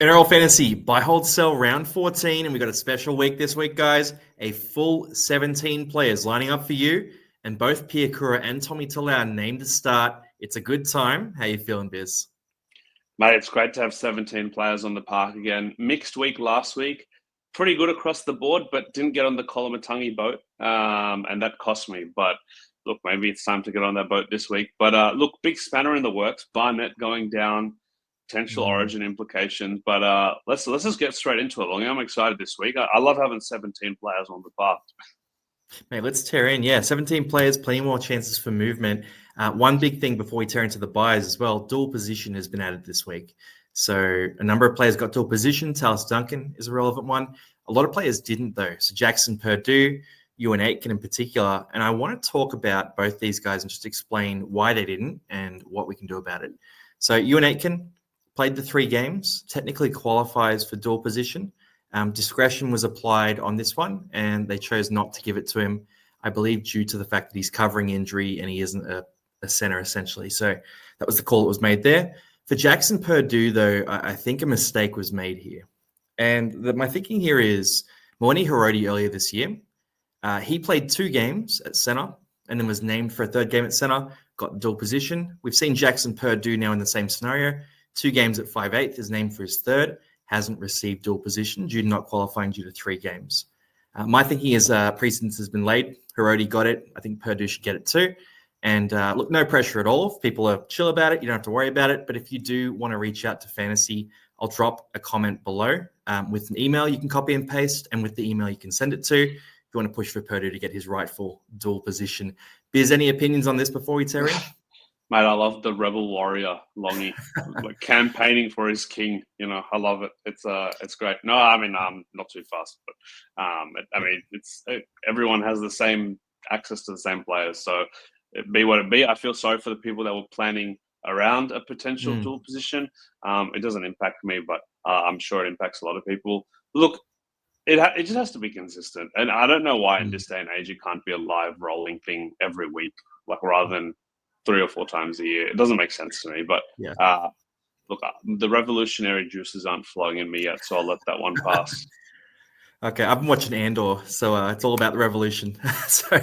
NRL Fantasy buy, hold, sell round 14, and we got a special week this week, guys. A full 17 players lining up for you, and both Piakura and Tommy Talau named to start. It's a good time. How you feeling, Biz? Mate, it's great to have 17 players on the park again. Mixed week last week. Pretty good across the board, but didn't get on the Kolomatangi boat, and that cost me. But look, maybe it's time to get on that boat this week. But look, big spanner in the works. Barnett going down, potential Origin implications. But let's just get straight into it, Longy. I'm excited this week. I love having 17 players on the park. Mate, let's tear in. Yeah, 17 players, plenty more chances for movement. One big thing before we tear into the buys as well, dual position has been added this week. So a number of players got dual position. Talis Duncan is a relevant one. A lot of players didn't, though. So Jackson Purdue, you and Aitken in particular. And I want to talk about both these guys and just explain why they didn't and what we can do about it. So you and Aitken played the 3 games, technically qualifies for dual position. Discretion was applied on this one, and they chose not to give it to him, I believe, due to the fact that he's covering injury and he isn't a center, essentially. So that was the call that was made there. For Jackson Purdue, though, I think a mistake was made here. And my thinking here is Moeni Hiroti earlier this year, he played 2 games at center and then was named for a 3rd game at center, got dual position. We've seen Jackson Purdue now in the same scenario. 2 games at 5/8 is named for his 3rd, hasn't received dual position due to not qualifying due to 3 games. My thinking is precedence has been laid. Hiroti got it. I think Purdue should get it too. And look, no pressure at all. If people are chill about it, you don't have to worry about it. But if you do want to reach out to Fantasy, I'll drop a comment below with an email you can copy and paste, and with the email you can send it to if you want to push for Purdue to get his rightful dual position. Biz, any opinions on this before we tear in? Mate, I love the rebel warrior, Longy, like campaigning for his king. You know, I love it. It's great. No, I mean, not too fast, but I mean, it's everyone has the same access to the same players, so it be what it be. I feel sorry for the people that were planning around a potential dual position. It doesn't impact me, but I'm sure it impacts a lot of people. Look, it just has to be consistent, and I don't know why in this day and age it can't be a live rolling thing every week, like rather than 3 or 4 times a year. It doesn't make sense to me, but look, the revolutionary juices aren't flowing in me yet, so I'll let that one pass. Okay, I've been watching Andor, so it's all about the revolution. So,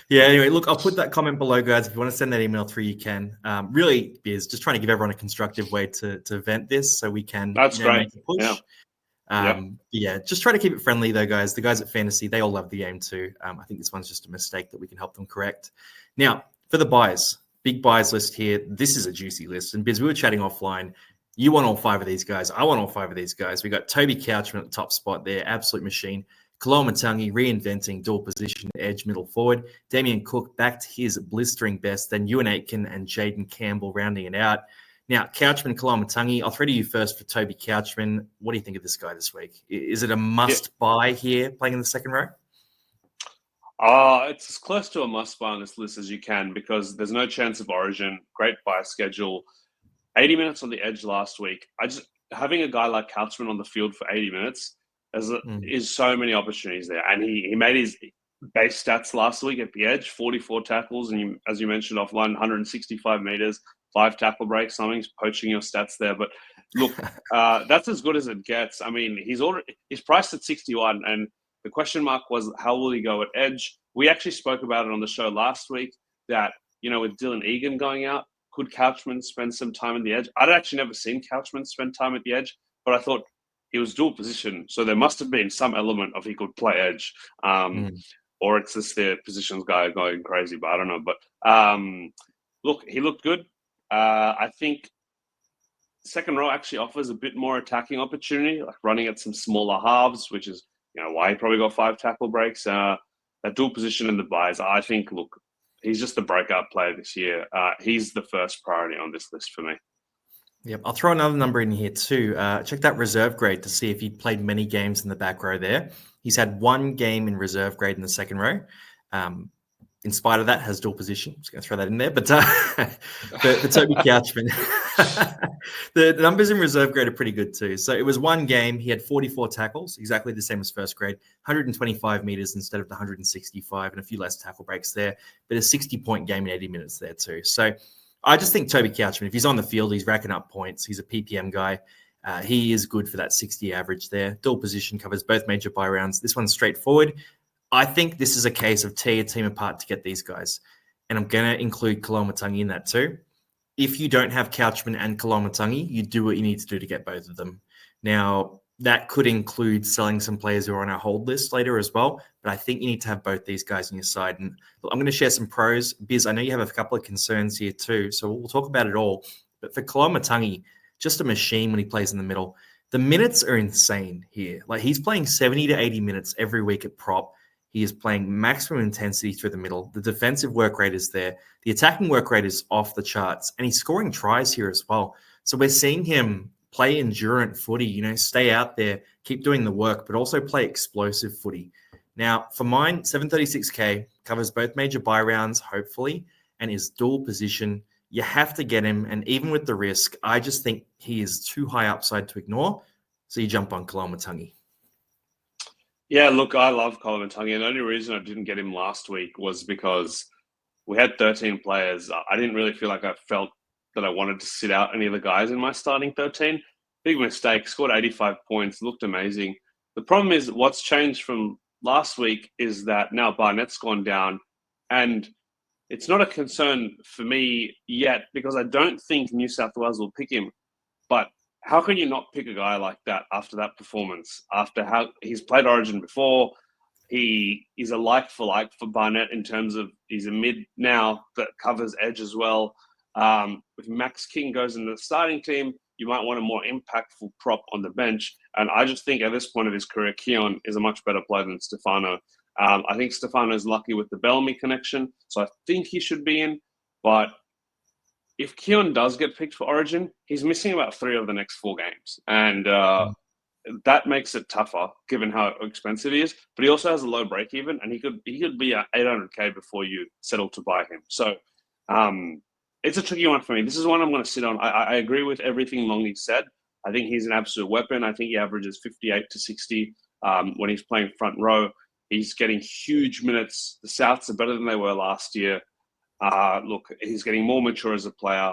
yeah, anyway, look, I'll put that comment below, guys. If you want to send that email through, you can. Really, Biz, just trying to give everyone a constructive way to vent this so we can That's great. Make a push. Yeah, just try to keep it friendly, though, guys. The guys at Fantasy, they all love the game too. I think this one's just a mistake that we can help them correct. Now, for the buys, big buys list here. This is a juicy list. And Biz, we were chatting offline. You want all 5 of these guys. I want all 5 of these guys. We got Toby Couchman at the top spot there, absolute machine. Kolomatangi reinventing dual position, edge, middle forward. Damien Cook back to his blistering best. Then Ewan Aitken and Jaden Campbell rounding it out. Now, Couchman, Kolomatangi, I'll throw to you first for Toby Couchman. What do you think of this guy this week? Is it a must-buy here, playing in the second row? It's as close to a must-buy on this list as you can because there's no chance of Origin. Great buy schedule. 80 minutes on the edge last week. Having a guy like Couchman on the field for 80 minutes is so many opportunities there. And he made his base stats last week at the edge, 44 tackles, and as you mentioned offline, 165 meters, 5 tackle breaks. Something's poaching your stats there. But look, that's as good as it gets. I mean, he's priced at 61, and the question mark was how will he go at edge? We actually spoke about it on the show last week that, with Dylan Egan going out, could Couchman spend some time at the edge? I'd actually never seen Couchman spend time at the edge, but I thought he was dual position, so there must have been some element of he could play edge, or it's just the positions guy going crazy, but I don't know. But look, he looked good. I think second row actually offers a bit more attacking opportunity, like running at some smaller halves, which is why he probably got 5 tackle breaks. That dual position in the buys, I think, look, he's just the breakout player this year. He's the first priority on this list for me. Yep, I'll throw another number in here too. Check that reserve grade to see if he played many games in the back row there. He's had 1 game in reserve grade in the second row. In spite of that, has dual position. Just going to throw that in there. But for Toby Couchman, the numbers in reserve grade are pretty good too. So it was 1 game. He had 44 tackles, exactly the same as first grade, 125 meters instead of the 165, and a few less tackle breaks there. But a 60-point game in 80 minutes there too. So I just think Toby Couchman, if he's on the field, he's racking up points. He's a PPM guy. He is good for that 60 average there. Dual position, covers both major bye rounds. This one's straightforward. I think this is a case of tear your team apart to get these guys. And I'm going to include Koloamatangi in that too. If you don't have Couchman and Koloamatangi, you do what you need to do to get both of them. Now, that could include selling some players who are on our hold list later as well. But I think you need to have both these guys on your side. And I'm going to share some pros. Biz, I know you have a couple of concerns here too. So we'll talk about it all. But for Koloamatangi, just a machine when he plays in the middle. The minutes are insane here. Like, he's playing 70 to 80 minutes every week at prop. He is playing maximum intensity through the middle. The defensive work rate is there. The attacking work rate is off the charts. And he's scoring tries here as well. So we're seeing him play endurant footy, stay out there, keep doing the work, but also play explosive footy. Now, for mine, 736K, covers both major bye rounds, hopefully, and is dual position. You have to get him, and even with the risk, I just think he is too high upside to ignore, so you jump on Koloamatangi. Yeah, look, I love Koloamatangi, and the only reason I didn't get him last week was because we had 13 players. I didn't really feel like I felt that I wanted to sit out any of the guys in my starting 13. Big mistake, scored 85 points, looked amazing. The problem is what's changed from last week is that now Barnett's gone down, and it's not a concern for me yet because I don't think New South Wales will pick him. But how can you not pick a guy like that after that performance? After how he's played Origin before, he is a like for Barnett in terms of he's a mid now that covers edge as well. If Max King goes into the starting team, you might want a more impactful prop on the bench. And I just think at this point of his career, Keon is a much better player than Stefano. I think Stefano's lucky with the Bellamy connection, so I think he should be in. But if Keon does get picked for Origin, he's missing about 3 of the next 4 games. And that makes it tougher given how expensive he is. But he also has a low break even, and he could be at 800K before you settle to buy him. So it's a tricky one for me. This is one I'm going to sit on. I agree with everything Longy said. I think he's an absolute weapon. I think he averages 58 to 60 when he's playing front row. He's getting huge minutes. The Souths are better than they were last year. Look, he's getting more mature as a player.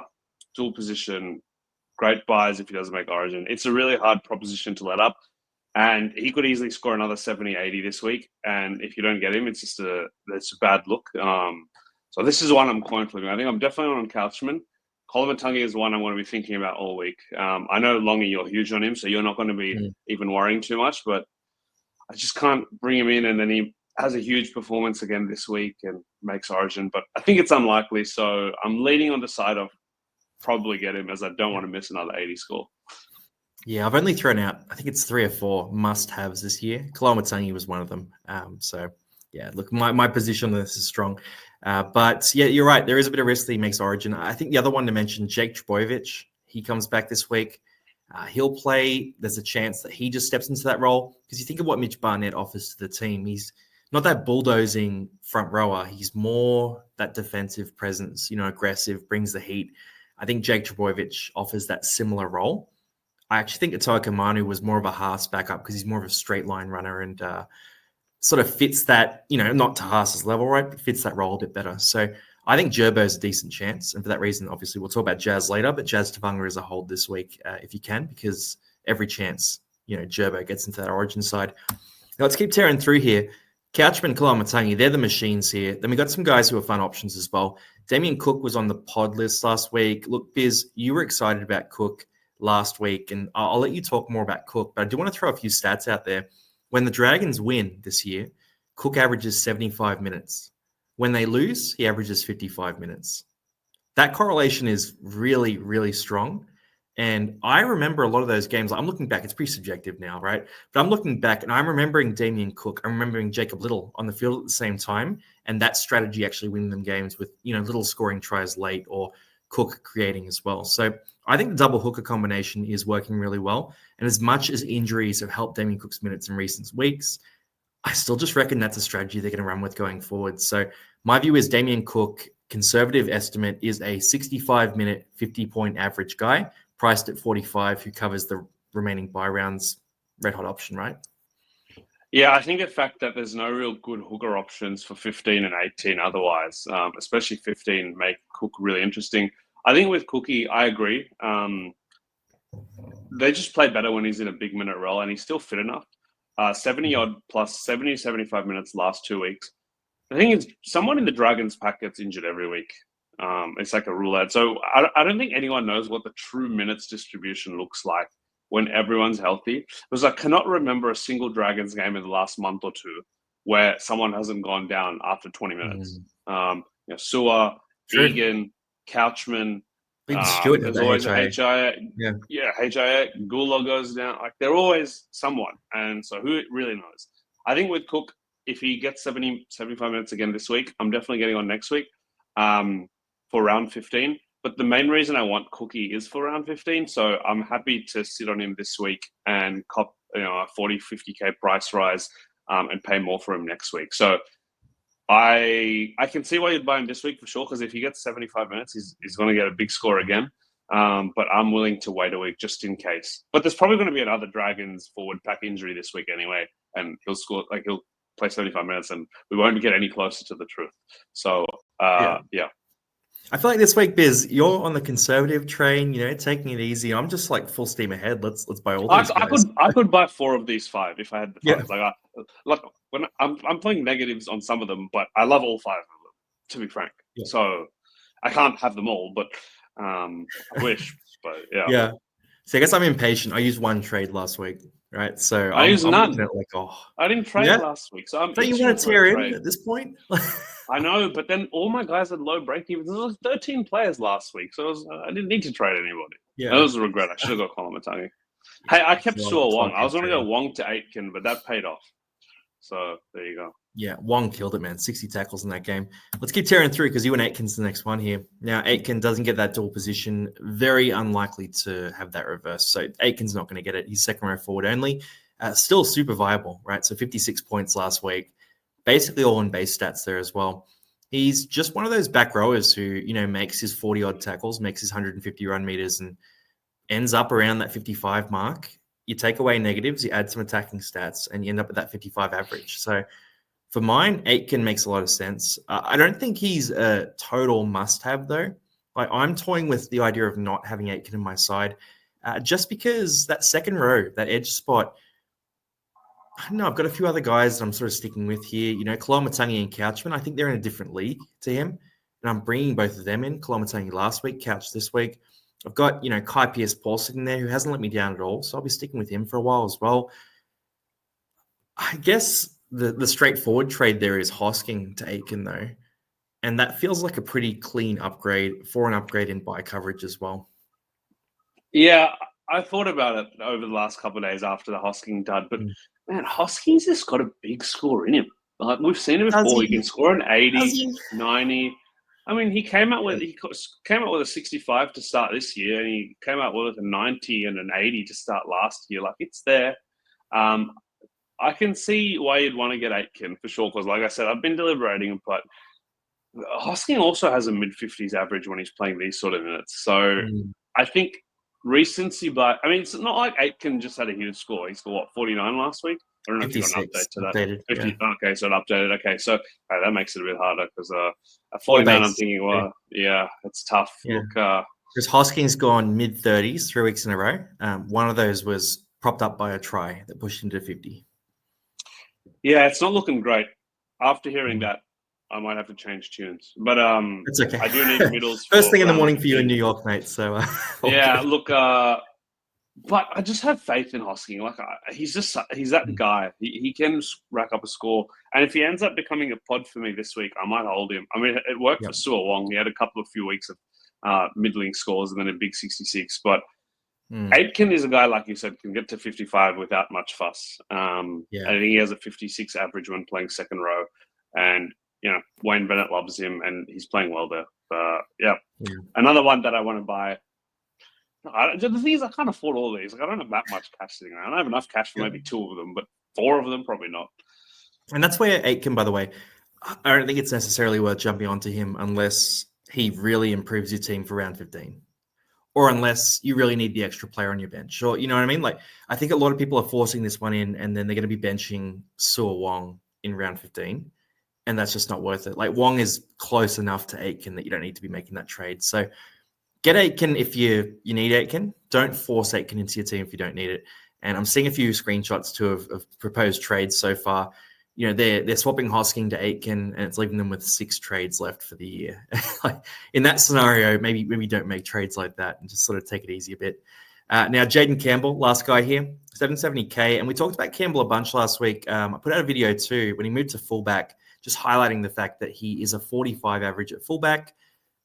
Dual position, great buys if he doesn't make Origin. It's a really hard proposition to let up. And he could easily score another 70, 80 this week. And if you don't get him, it's a bad look. So this is one I'm coin flipping. I think I'm definitely on Couchman. Koloamatangi is one I want to be thinking about all week. I know Longy, you're huge on him, so you're not going to be even worrying too much. But I just can't bring him in, and then he has a huge performance again this week and makes Origin. But I think it's unlikely, so I'm leaning on the side of probably get him, as I don't want to miss another 80 score. Yeah, I've only thrown out, I think it's 3 or 4 must-haves this year. Koloamatangi was one of them. So, yeah, look, my position on this is strong. But, yeah, you're right. There is a bit of risk that he makes Origin. I think the other one to mention, Jake Trbojevic, he comes back this week. He'll play. There's a chance that he just steps into that role. Because you think of what Mitch Barnett offers to the team. He's not that bulldozing front rower. He's more that defensive presence, aggressive, brings the heat. I think Jake Trbojevic offers that similar role. I actually think Atoa Kamanu was more of a Haas backup because he's more of a straight line runner and sort of fits that, not to Haas's level, right, but fits that role a bit better. So I think Gerbo's a decent chance. And for that reason, obviously, we'll talk about Jazz later, but Jazz Tevaga is a hold this week if you can, because every chance, Gerbo gets into that Origin side. Now, let's keep tearing through here. Couchman, Koloamatangi, they're the machines here. Then we got some guys who are fun options as well. Damien Cook was on the pod list last week. Look, Biz, you were excited about Cook last week, and I'll let you talk more about Cook, but I do want to throw a few stats out there. When the Dragons win this year, Cook averages 75 minutes. When they lose, he averages 55 minutes. That correlation is really, really strong. And I remember a lot of those games. I'm looking back. It's pretty subjective now, right? But I'm looking back, and I'm remembering Damien Cook. I'm remembering Jacob Little on the field at the same time, and that strategy actually winning them games with, Little scoring tries late or Cook creating as well. So I think the double hooker combination is working really well. And as much as injuries have helped Damien Cook's minutes in recent weeks, I still just reckon that's a strategy they're going to run with going forward. So my view is Damien Cook, conservative estimate, is a 65-minute, 50-point average guy, priced at 45, who covers the remaining bye rounds. Red hot option, right? Yeah, I think the fact that there's no real good hooker options for 15 and 18 otherwise, especially 15, make Cook really interesting. I think with Cookie, I agree. they just play better when he's in a big minute role, and he's still fit enough. 70 odd plus 70, 75 minutes last 2 weeks. The thing is, someone in the Dragons pack gets injured every week. It's like a rule out. So I don't think anyone knows what the true minutes distribution looks like when everyone's healthy. Because I cannot remember a single Dragons game in the last month or two where someone hasn't gone down after 20 minutes. Sewer, Egan, Couchman. Even Stewart There's had always that a HIA. HIA. HIA. Gula goes down. Like, they're always someone. And so who really knows? I think with Cook, if he gets 70, 75 minutes again this week, I'm definitely getting on next week for round 15. But the main reason I want Cookie is for round 15. So I'm happy to sit on him this week and cop a 40, 50K price rise and pay more for him next week. So I can see why you'd buy him this week for sure, because if he gets 75 minutes, he's going to get a big score again. But I'm willing to wait a week just in case. But there's probably going to be another Dragons forward pack injury this week anyway, and he'll play 75 minutes, and we won't get any closer to the truth. So yeah. I feel like this week, Biz, you're on the conservative train, taking it easy. I'm just like full steam ahead. Let's buy all these guys. I could buy 4 of these 5 if I had the funds. Yeah. Like when I'm playing negatives on some of them, but I love all 5 of them, to be frank. Yeah. So I can't have them all, but I wish. But yeah. Yeah. So I guess I'm impatient. I used 1 trade last week, right? So I used none. I didn't trade last week, so I'm. So you want to tear in at this point? I know, but then all my guys had low break evens. There was 13 players last week, so I didn't need to trade anybody. Yeah, that was a regret. I should have got Colin Matangi. Hey, I kept Suo Wong. I was going to go Wong to Aitken, but that paid off. So there you go. Yeah, Wong killed it, man. 60 tackles in that game. Let's keep tearing through because you and Aitken's the next one here. Now, Aitken doesn't get that dual position. Very unlikely to have that reverse. So Aitken's not going to get it. He's second row forward only. Still super viable, right? So 56 points last week. Basically all in base stats there as well. He's just one of those back rowers who, makes his 40-odd tackles, makes his 150 run meters, and ends up around that 55 mark. You take away negatives, you add some attacking stats, and you end up at that 55 average. So for mine, Aitken makes a lot of sense. I don't think he's a total must-have, though. Like, I'm toying with the idea of not having Aitken in my side, just because that second row, that edge spot, I don't know, I've got a few other guys that I'm sort of sticking with here. Koloamatangi and Couchman, I think they're in a different league to him. And I'm bringing both of them in. Koloamatangi last week, Couch this week. I've got, Kai Pearce-Paul sitting there who hasn't let me down at all. So I'll be sticking with him for a while as well. I guess the straightforward trade there is Hosking to Aitken, though. And that feels like a pretty clean upgrade for an upgrade in buy coverage as well. Yeah, I thought about it over the last couple of days after the Hosking dud, but man, Hosking's just got a big score in him. Like, we've seen it before. He can score an 80, 90. I mean, he came out with a 65 to start this year, and he came out with a 90 and an 80 to start last year. Like, it's there. I can see why you'd want to get Aitken for sure, because like I said, I've been deliberating, but Hosking also has a mid-50s average when he's playing these sort of minutes. So I think recency, but I mean, it's not like Aitken just had a huge score. He scored 49 last week. I don't know if you got an update to that. Updated, 50, yeah. Okay, so it updated. Okay, so that makes it a bit harder because at 49, I'm thinking, well, yeah, it's tough. Yeah. Look, because Hosking's gone mid-30s 3 weeks in a row. One of those was propped up by a try that pushed him to 50. Yeah, it's not looking great. After hearing that, I might have to change tunes. But it's okay. I do need middles. First thing in the morning for you in New York, mate. So yeah, look, but I just have faith in Hosking. Like, he's that guy. He can rack up a score, and if he ends up becoming a pod for me this week, I might hold him. I mean, it worked for Suo Wong. He had a few weeks of middling scores and then a big 66. But Aitken is a guy, like you said, can get to 55 without much fuss. I think he has a 56 average when playing second row, and Wayne Bennett loves him, and he's playing well there. Another one that I want to buy. The thing is, I can't afford all these. Like, I don't have that much cash sitting around. I have enough cash for maybe 2 of them, but 4 of them, probably not. And that's where Aitken, by the way, I don't think it's necessarily worth jumping onto him unless he really improves your team for round 15. Or unless you really need the extra player on your bench. Or, you know what I mean? Like, I think a lot of people are forcing this one in, and then they're going to be benching Suo Wong in round 15. And that's just not worth it. Like, Wong is close enough to Aitken that you don't need to be making that trade. So Get Aitken if you need Aitken. Don't force Aitken into your team if you don't need it. And I'm seeing a few screenshots too of proposed trades so far. They're swapping Hosking to Aitken, and it's leaving them with 6 trades left for the year. Like, in that scenario, maybe don't make trades like that and just sort of take it easy a bit. Now, Jaden Campbell, last guy here, 770K. And we talked about Campbell a bunch last week. I put out a video too when he moved to fullback, just highlighting the fact that he is a 45 average at fullback.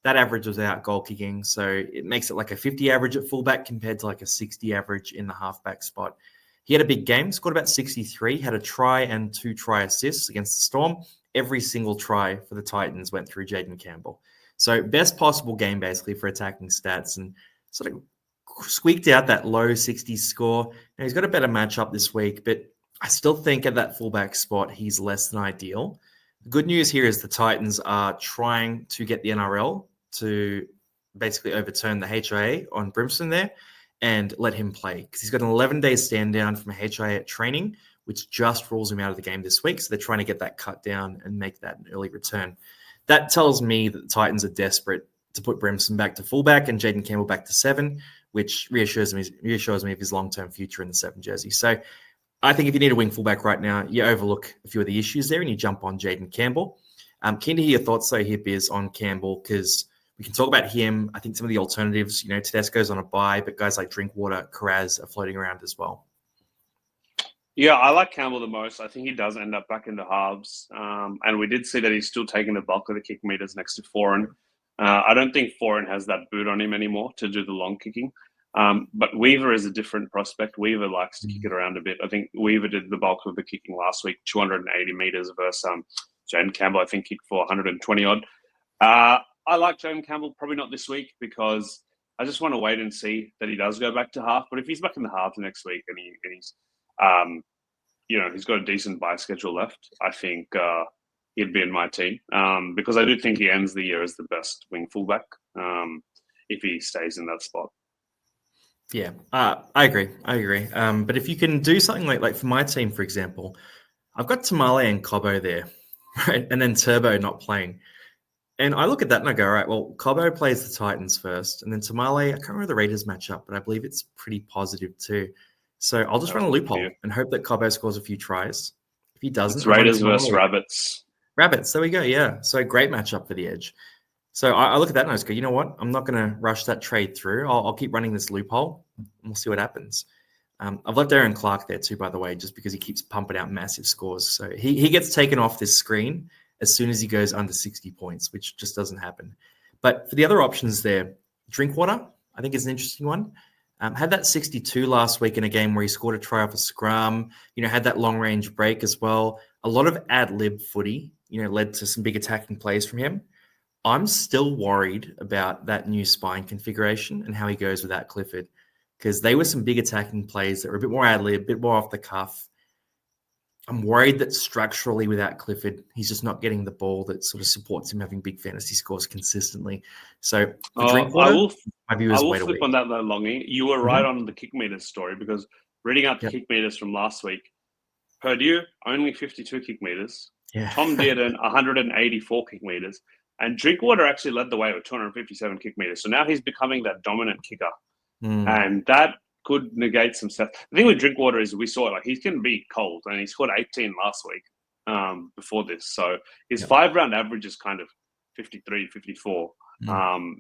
That average was out goal kicking, so it makes it like a 50 average at fullback compared to like a 60 average in the halfback spot. He had a big game, scored about 63, had a try and 2 try assists against the Storm. Every single try for the Titans went through Jaden Campbell. So best possible game basically for attacking stats, and sort of squeaked out that low 60s score. Now, he's got a better matchup this week, but I still think at that fullback spot, he's less than ideal. The good news here is the Titans are trying to get the NRL to basically overturn the HIA on Brimson there and let him play, because he's got an 11-day stand down from a HIA at training, which just rules him out of the game this week. So they're trying to get that cut down and make that an early return. That tells me that the Titans are desperate to put Brimson back to fullback and Jaden Campbell back to 7, which reassures me of his long-term future in the 7 jersey. So I think if you need a wing fullback right now, you overlook a few of the issues there and you jump on Jaden Campbell. Keen to hear your thoughts, though, here, Biz, on Campbell, because we can talk about him. I think some of the alternatives, Tedesco's on a bye, but guys like Drinkwater, Karaz are floating around as well. Yeah, I like Campbell the most. I think he does end up back in the halves. And we did see that he's still taking the bulk of the kick meters next to Foran. I don't think Foran has that boot on him anymore to do the long kicking. But Weaver is a different prospect. Weaver likes to kick it around a bit. I think Weaver did the bulk of the kicking last week, 280 meters versus Jaden Campbell, I think, kicked for 120 odd. I like Jaden Campbell, probably not this week, because I just want to wait and see that he does go back to half. But if he's back in the half next week and he's he's got a decent bye schedule left, I think he'd be in my team, because I do think he ends the year as the best wing fullback if he stays in that spot. Yeah, I agree. But if you can do something like for my team, for example, I've got Tamale and Cobbo there, right? And then Turbo not playing. And I look at that and I go, all right, well, Cobbo plays the Titans first. And then Tamale, I can't remember the Raiders matchup, but I believe it's pretty positive too. So I'll just run a loophole and hope that Cobbo scores a few tries. If he doesn't, it's Raiders versus Rabbits. Rabbits, there we go, yeah. So great matchup for the Edge. So I look at that and I just go, you know what? I'm not going to rush that trade through. I'll keep running this loophole and we'll see what happens. I've left Aaron Clark there too, by the way, just because he keeps pumping out massive scores. So he gets taken off this screen as soon as he goes under 60 points, which just doesn't happen. But for the other options there, Drinkwater, I think is an interesting one. Had that 62 last week in a game where he scored a try off a scrum, had that long range break as well. A lot of ad-lib footy, led to some big attacking plays from him. I'm still worried about that new spine configuration and how he goes without Clifford, because they were some big attacking plays that were a bit more ad-lib, a bit more off the cuff. I'm worried that structurally without Clifford, he's just not getting the ball that sort of supports him having big fantasy scores consistently. So I will flip on that though, Longy. You were right on the kick meters story, because reading out the kick meters from last week, Purdue, only 52 kick meters. Yeah. Tom Dearden, 184 kick meters. And Drinkwater actually led the way with 257 kick meters. So now he's becoming that dominant kicker. And that could negate some stuff. The thing with Drinkwater is we saw he can be cold, and he scored 18 last week before this. So his 5-round average is kind of 53, 54.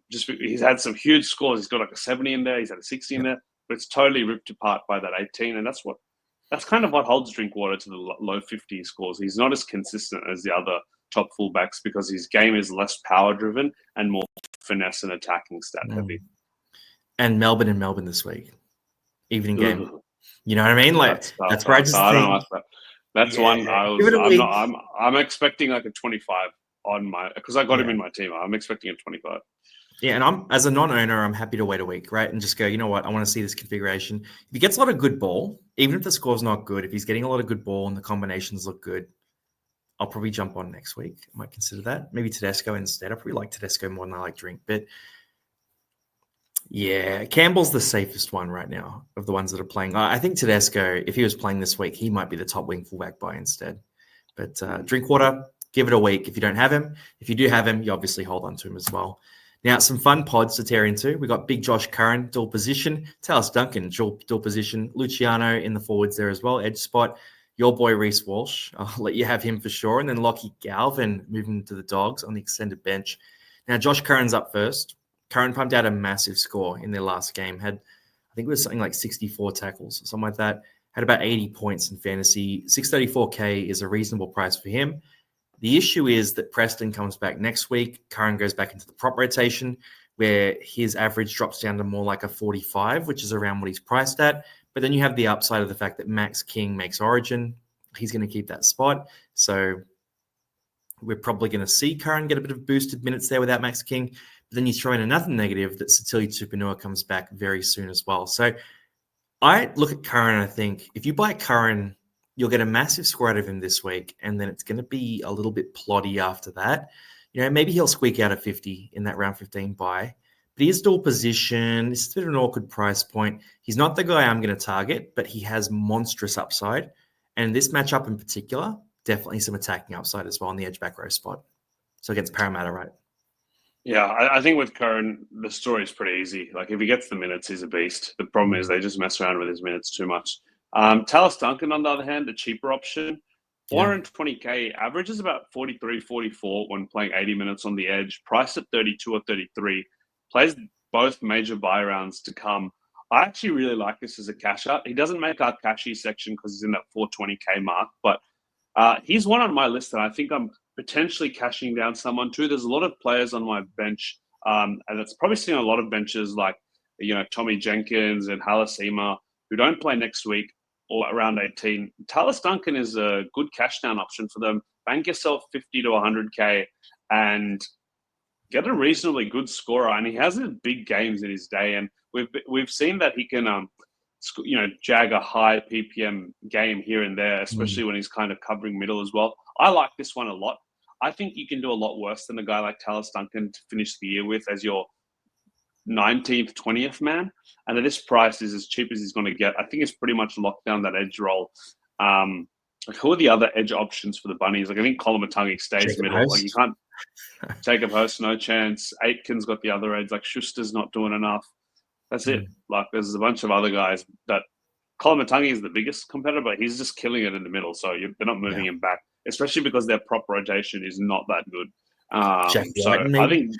He's had some huge scores. He's got like a 70 in there. He's had a 60 in there, but it's totally ripped apart by that 18. And that's kind of what holds Drinkwater to the low 50 scores. He's not as consistent as the other top fullbacks because his game is less power driven and more finesse and attacking stat heavy. And Melbourne this week, evening game. You know what I mean? That's where I just think. That's one I'm expecting like a 25 on my, because I got him in my team. I'm expecting a 25. Yeah, and I'm, as a non-owner, I'm happy to wait a week, right? And just go, you know what? I want to see this configuration. If he gets a lot of good ball, even if the score's not good, if he's getting a lot of good ball and the combinations look good, I'll probably jump on next week. I might consider that. Maybe Tedesco instead. I probably like Tedesco more than I like Drink. But yeah, Campbell's the safest one right now of the ones that are playing. I think Tedesco, if he was playing this week, he might be the top wing fullback buy instead. But Drinkwater, give it a week if you don't have him. If you do have him, you obviously hold on to him as well. Now, some fun pods to tear into. We got Big Josh Curran, dual position. Talis Duncan, dual position. Luciano in the forwards there as well, edge spot. Your boy Reece Walsh, I'll let you have him for sure. And then Lachlan Galvin moving to the Dogs on the extended bench. Now, Josh Curran's up first. Curran pumped out a massive score in their last game. I think it was something like 64 tackles or something like that. Had about 80 points in fantasy. 634K is a reasonable price for him. The issue is that Preston comes back next week. Curran goes back into the prop rotation where his average drops down to more like a 45, which is around what he's priced at. But then you have the upside of the fact that Max King makes Origin. He's going to keep that spot. So we're probably going to see Curran get a bit of boosted minutes there without Max King. But then you throw in another negative that Satili Tupanua comes back very soon as well. So I look at Curran and I think if you buy Curran, you'll get a massive score out of him this week, and then it's going to be a little bit ploddy after that. Maybe he'll squeak out a 50 in that round 15 buy. But he is dual position. It's a bit of an awkward price point. He's not the guy I'm going to target, but he has monstrous upside. And this matchup in particular, definitely some attacking upside as well on the edge back row spot. So against Parramatta, right? Yeah, I think with Curran, the story is pretty easy. Like, if he gets the minutes, he's a beast. The problem is they just mess around with his minutes too much. Talis Duncan, on the other hand, the cheaper option, 420K, averages about 43, 44 when playing 80 minutes on the edge, priced at 32 or 33, plays both major buy rounds to come. I actually really like this as a cash out. He doesn't make our cashy section because he's in that 420K mark, but he's one on my list that I think I'm potentially cashing down someone too. There's a lot of players on my bench, and it's probably seen a lot of benches like, Tommy Jenkins and Halasima who don't play next week or around 18. Talis Duncan is a good cash down option for them. Bank yourself 50 to 100K and get a reasonably good scorer. And he has big games in his day, and we've seen that he can jag a high PPM game here and there, especially when he's kind of covering middle as well. I like this one a lot. I think you can do a lot worse than a guy like Talis Duncan to finish the year with as your 19th, 20th man. And at this price is as cheap as he's going to get. I think it's pretty much locked down that edge role. Who are the other edge options for the Bunnies? I think Kolomatangi stays Jacob middle. Host. You can't take a post, no chance. Aitken's got the other edge. Schuster's not doing enough. That's it. There's a bunch of other guys that Kolomatangi is the biggest competitor, but he's just killing it in the middle. So they're not moving him back, especially because their prop rotation is not that good. So I think,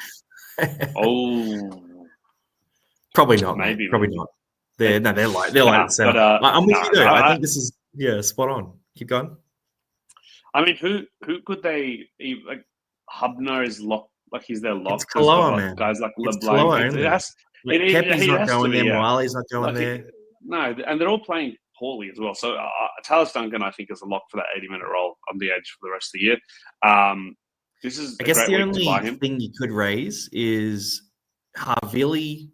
probably not. Maybe not. They're light. They're light. But, I'm with you though. I think this is spot on. Keep going. I mean, who could they Hubner is locked. He's their lock. It's Kaloa, man. Guys like it's LeBlanc. Kepi's not going there. Wiley's not going there. No, and they're all playing poorly as well. So Talis Duncan, I think, is a lock for that 80-minute role on the edge for the rest of the year. This is, I guess, the only thing you could raise is Havili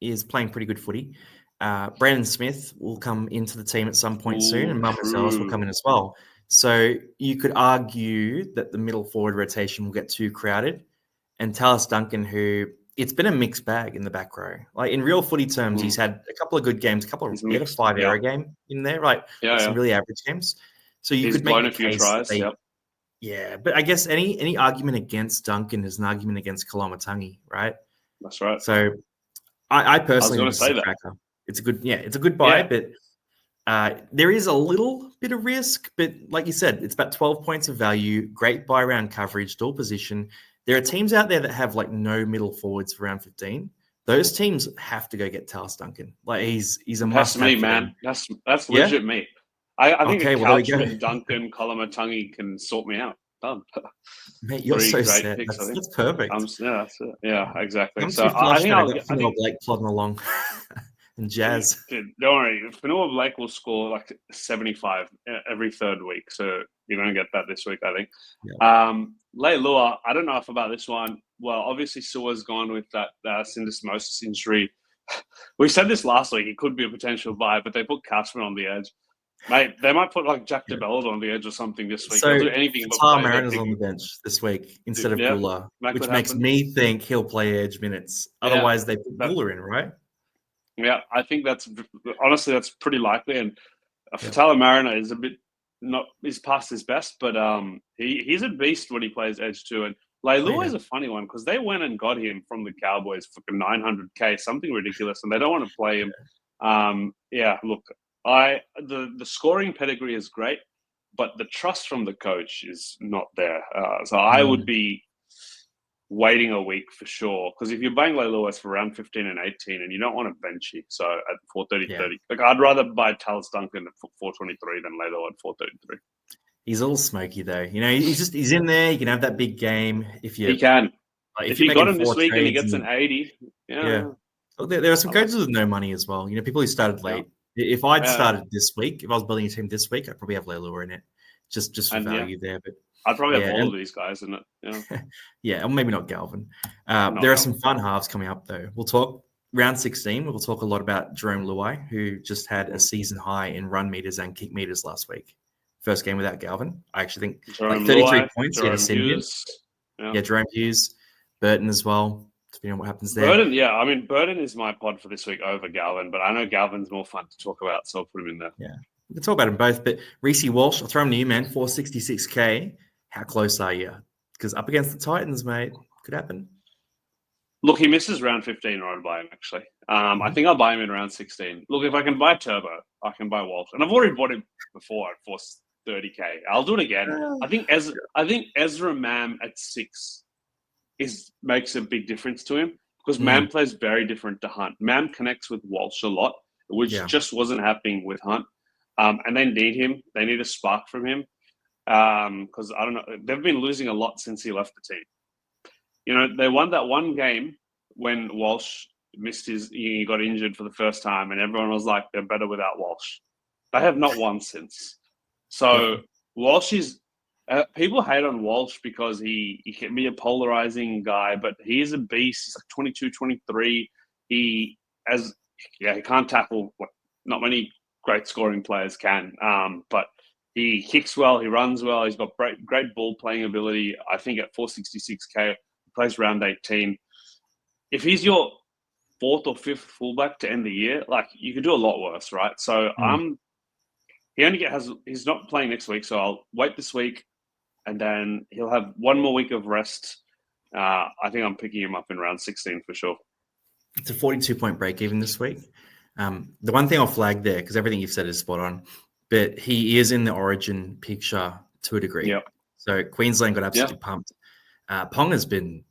is playing pretty good footy. Brandon Smith will come into the team at some point soon, and Marcellus will come in as well. So you could argue that the middle forward rotation will get too crowded. And Talis Duncan, who it's been a mixed bag in the back row. In real footy terms, he's had a couple of good games, he had a 5-error game in there, some really average games. So you could make a few tries. Yeah, but I guess any argument against Duncan is an argument against Kolomatangi, right? That's right. So I personally was going to say that. It's a good buy, but there is a little bit of risk. But like you said, it's about 12 points of value, great buy round coverage, dual position. There are teams out there that have no middle forwards for round 15. Those teams have to go get Talis Duncan. He's a must. That's me, man. That's legit me. I think Couchman, Duncan, Kolomatangi can sort me out. Done. Mate, you're so set. Picks, that's perfect. That's it. Yeah, exactly. I'm I think I'll get Blake plodding along and Jazz. Dude, don't worry. Fanua Blake will score 75 every third week. So you're going to get that this week, I think. Yeah. Leilua, I don't know if about this one. Well, obviously Sua's gone with that syndesmosis injury. We said this last week. He could be a potential buy, but they put Couchman on the edge. Mate, they might put Jack DeBella on the edge or something this week. So they'll do anything but Mariner's on the bench this week instead of Gula, which makes me think he'll play edge minutes. Otherwise, they put Gula in, right? Yeah, I think that's pretty likely. And Fatala Mariner is he's past his best, but he's a beast when he plays edge too. And Leilua is a funny one because they went and got him from the Cowboys for $900K, something ridiculous, and they don't want to play him. Look, the scoring pedigree is great, but the trust from the coach is not there. So I would be waiting a week for sure, because if you're buying Leilua for around 15 and 18, and you don't want to bench him, so at 430, like I'd rather buy Tallis Duncan at 423 than Leilua at 433. He's a little smoky though. He's in there. You can have that big game he can. Like, if you got him this week and he gets an 80, Well, there are some coaches with no money as well. People who started late. If I'd started this week, if I was building a team this week, I'd probably have Leilua in it, just for value there. But I'd probably have all of these guys in it. Yeah, or maybe not Galvin. There are some fun halves coming up though. We'll talk round 16. We'll talk a lot about Jerome Luai, who just had a season high in run meters and kick meters last week. First game without Galvin. I actually think Jerome 33 Luai, points. Jerome Hughes. Jerome Hughes, Burton as well. Depending on what happens there. Burton, Burton is my pod for this week over Galvin, but I know Galvin's more fun to talk about, so I'll put him in there. Yeah, we can talk about them both. But Reece Walsh, I'll throw him to you, man. 466K. How close are you? Because up against the Titans, mate, could happen. Look, he misses round 15, or I'd buy him, actually. I think I'll buy him in round 16. Look, if I can buy Turbo, I can buy Walsh. And I've already bought him before at 430K. I'll do it again. I think Ezra Mam at 6 makes a big difference to him, because Mam plays very different to Hunt. Mam connects with Walsh a lot, which just wasn't happening with Hunt. And they need him. They need a spark from him. Because I don't know, they've been losing a lot since he left the team. They won that one game when Walsh he got injured for the first time, and everyone was like, they're better without Walsh. They have not won since. So Walsh is, people hate on Walsh because he can be a polarizing guy, but he is a beast. He's like 22, 23. He can't tackle what not many great scoring players can. But he kicks well, he runs well, he's got great ball playing ability. I think at 466K, he plays round 18. If he's your 4th or 5th fullback to end the year, like, you could do a lot worse, right? So he's not playing next week, so I'll wait this week, and then he'll have one more week of rest. I think I'm picking him up in round 16 for sure. It's a 42-point break even this week. The one thing I'll flag there, because everything you've said is spot on, but he is in the Origin picture to a degree. Yep. So Queensland got absolutely pumped. Pong has been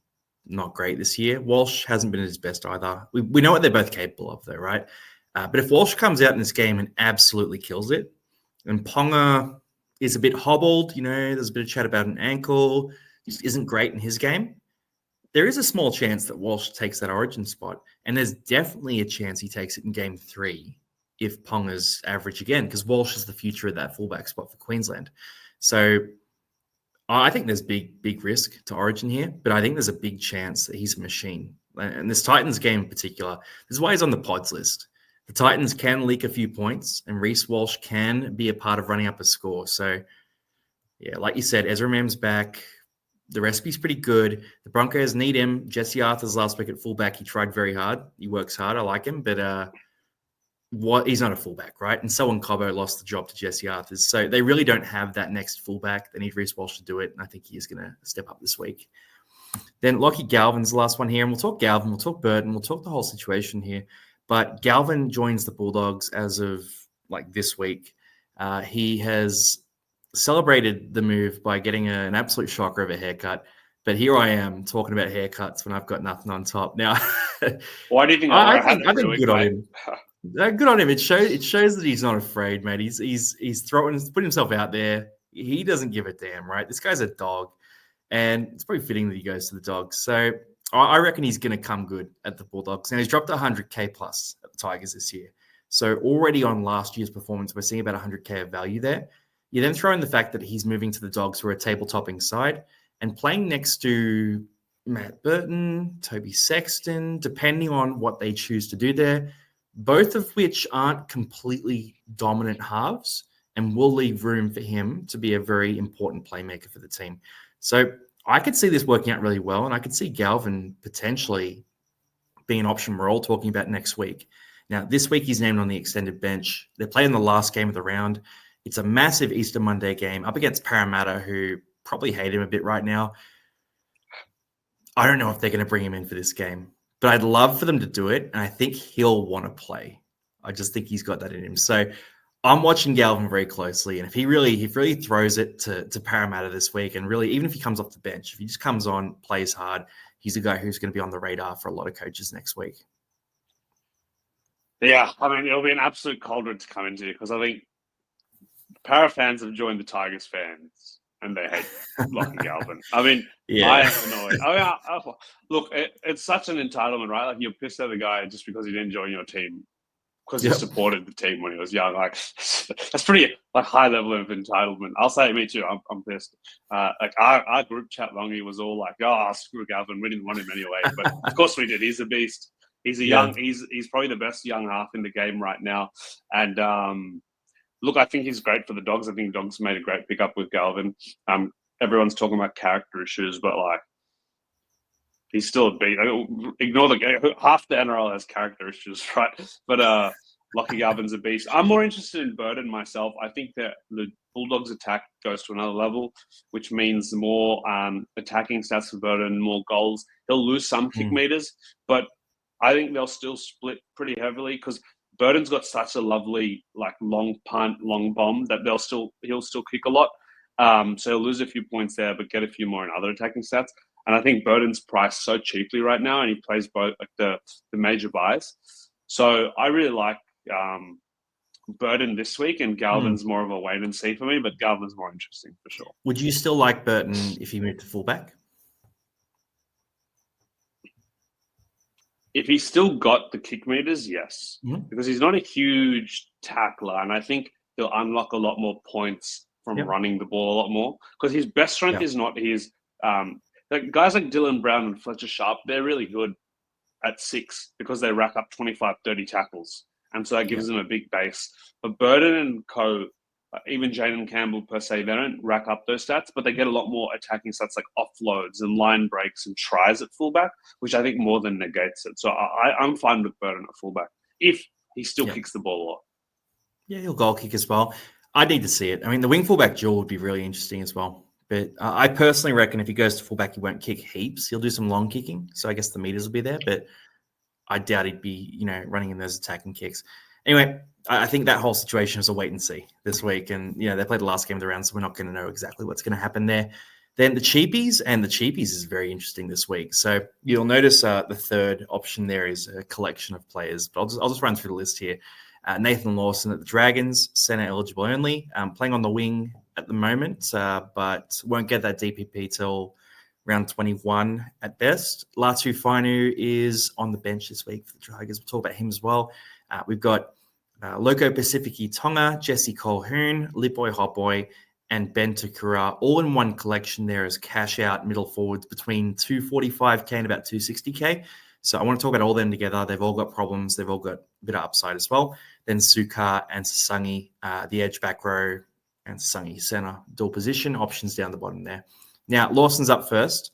not great this year. Walsh hasn't been at his best either. We know what they're both capable of, though, right? But if Walsh comes out in this game and absolutely kills it, and Ponga is a bit hobbled, there's a bit of chat about an ankle, just isn't great in his game, there is a small chance that Walsh takes that Origin spot. And there's definitely a chance he takes it in game 3 if Ponga's average again, because Walsh is the future of that fullback spot for Queensland. So I think there's big risk to Origin here, but I think there's a big chance that he's a machine. And this Titans game in particular, this is why he's on the pods list. The Titans can leak a few points, and Reece Walsh can be a part of running up a score. So, like you said, Ezra Mam's back. The recipe's pretty good. The Broncos need him. Jesse Arthur's last week at fullback, he tried very hard. He works hard. I like him, but he's not a fullback, right? And Selwyn Cobbo lost the job to Jesse Arthurs. So they really don't have that next fullback. They need Reece Walsh to do it, and I think he is going to step up this week. Then Lachlan Galvin's the last one here, and we'll talk Galvin, we'll talk Burton, we'll talk the whole situation here. But Galvin joins the Bulldogs as of this week. He has celebrated the move by getting an absolute shocker of a haircut. But here I am talking about haircuts when I've got nothing on top. Now, why do you think I think good on him. Good on him. It shows that he's not afraid, mate. He's put himself out there. He doesn't give a damn, right? This guy's a dog, and it's probably fitting that he goes to the Dogs. So I reckon he's going to come good at the Bulldogs. Now, he's dropped 100K plus at the Tigers this year. So already on last year's performance, we're seeing about 100K of value there. You then throw in the fact that he's moving to the Dogs for a table-topping side and playing next to Matt Burton, Toby Sexton, depending on what they choose to do there, both of which aren't completely dominant halves and will leave room for him to be a very important playmaker for the team. So I could see this working out really well, and I could see Galvin potentially being an option we're all talking about next week. Now, this week he's named on the extended bench. They're playing the last game of the round. It's a massive Easter Monday game up against Parramatta, who probably hate him a bit right now. I don't know if they're going to bring him in for this game, but I'd love for them to do it, and I think he'll want to play. I just think he's got that in him. So I'm watching Galvin very closely, and if he really throws it to Parramatta this week, and really, even if he comes off the bench, if he just comes on, plays hard, he's a guy who's going to be on the radar for a lot of coaches next week. Yeah, I mean, it'll be an absolute cauldron to come into because I think Para fans have joined the Tigers fans and they hate Lachlan Galvin. I mean, Yeah. I am annoyed. Look, it's such an entitlement, right? Like, you're pissed at the guy just because he didn't join your team because he supported the team when he was young. Like, that's pretty high level of entitlement. I'll say, me too. I'm pissed. Our group chat longy was all like, "Oh, screw Galvin. We didn't want him anyway." But of course we did. He's a beast. He's a young. He's probably the best young half in the game right now. And look, I think he's great for the Dogs. I think the Dogs made a great pickup with Galvin. Everyone's talking about character issues, but he's still a beat. Ignore the game. Half the NRL has character issues, right? But Lachlan Galvin's a beast. I'm more interested in Burden myself. I think that the Bulldogs attack goes to another level, which means more attacking stats for Burden, more goals. He'll lose some kick meters, but I think they'll still split pretty heavily because Burden's got such a lovely long punt, long bomb that he'll still kick a lot. So he'll lose a few points there, but get a few more in other attacking stats. And I think Burden's priced so cheaply right now, and he plays both the major buys. So I really like Burden this week, and Galvin's more of a wait and see for me, but Galvin's more interesting for sure. Would you still like Burton if he moved to fullback? If he's still got the kick meters, yes. Because he's not a huge tackler, and I think he'll unlock a lot more points from running the ball a lot more. Because his best strength is not his guys like Dylan Brown and Fletcher Sharp, they're really good at 6 because they rack up 25, 30 tackles. And so that gives them a big base. But Burden and co, even Jaden Campbell per se, they don't rack up those stats, but they get a lot more attacking stats like offloads and line breaks and tries at fullback, which I think more than negates it. So I'm fine with Burden at fullback if he still kicks the ball a lot. Yeah, he'll goal kick as well. I need to see it. I mean, the wing fullback duel would be really interesting as well. But I personally reckon if he goes to fullback, he won't kick heaps. He'll do some long kicking. So I guess the meters will be there, but I doubt he'd be, running in those attacking kicks. Anyway, I think that whole situation is a wait and see this week. And, they played the last game of the round, so we're not going to know exactly what's going to happen there. Then the Cheapies, and the Cheapies is very interesting this week. So you'll notice the third option there is a collection of players. But I'll just run through the list here. Nathan Lawson at the Dragons, centre eligible only, playing on the wing at the moment, but won't get that DPP till round 21 at best. Latu Fainu is on the bench this week for the Tigers. We'll talk about him as well. We've got Loco Pacifici Tonga, Jesse Colquhoun, Lipboy Hotboy, and Ben Takura, all in one collection there as cash out middle forwards between 245k and about 260k. So I want to talk about all of them together. They've all got problems. They've all got a bit of upside as well. Then Sukar and Sasangi, the edge back row, and Sasangi center, dual position, options down the bottom there. Now, Lawson's up first.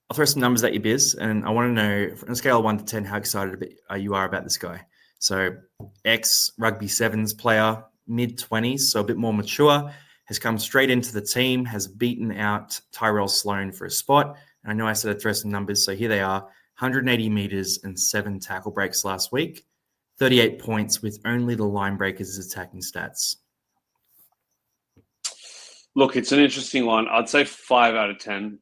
I'll throw some numbers at you, Biz, and I want to know, on a scale of 1 to 10, how excited you are about this guy. So, ex-Rugby Sevens player, mid-20s, so a bit more mature, has come straight into the team, has beaten out Tyrell Sloan for a spot. And I know I said I'd throw some numbers, so here they are. 180 meters and 7 tackle breaks last week. 38 points with only the line breakers as attacking stats. Look, it's an interesting one. I'd say 5 out of 10.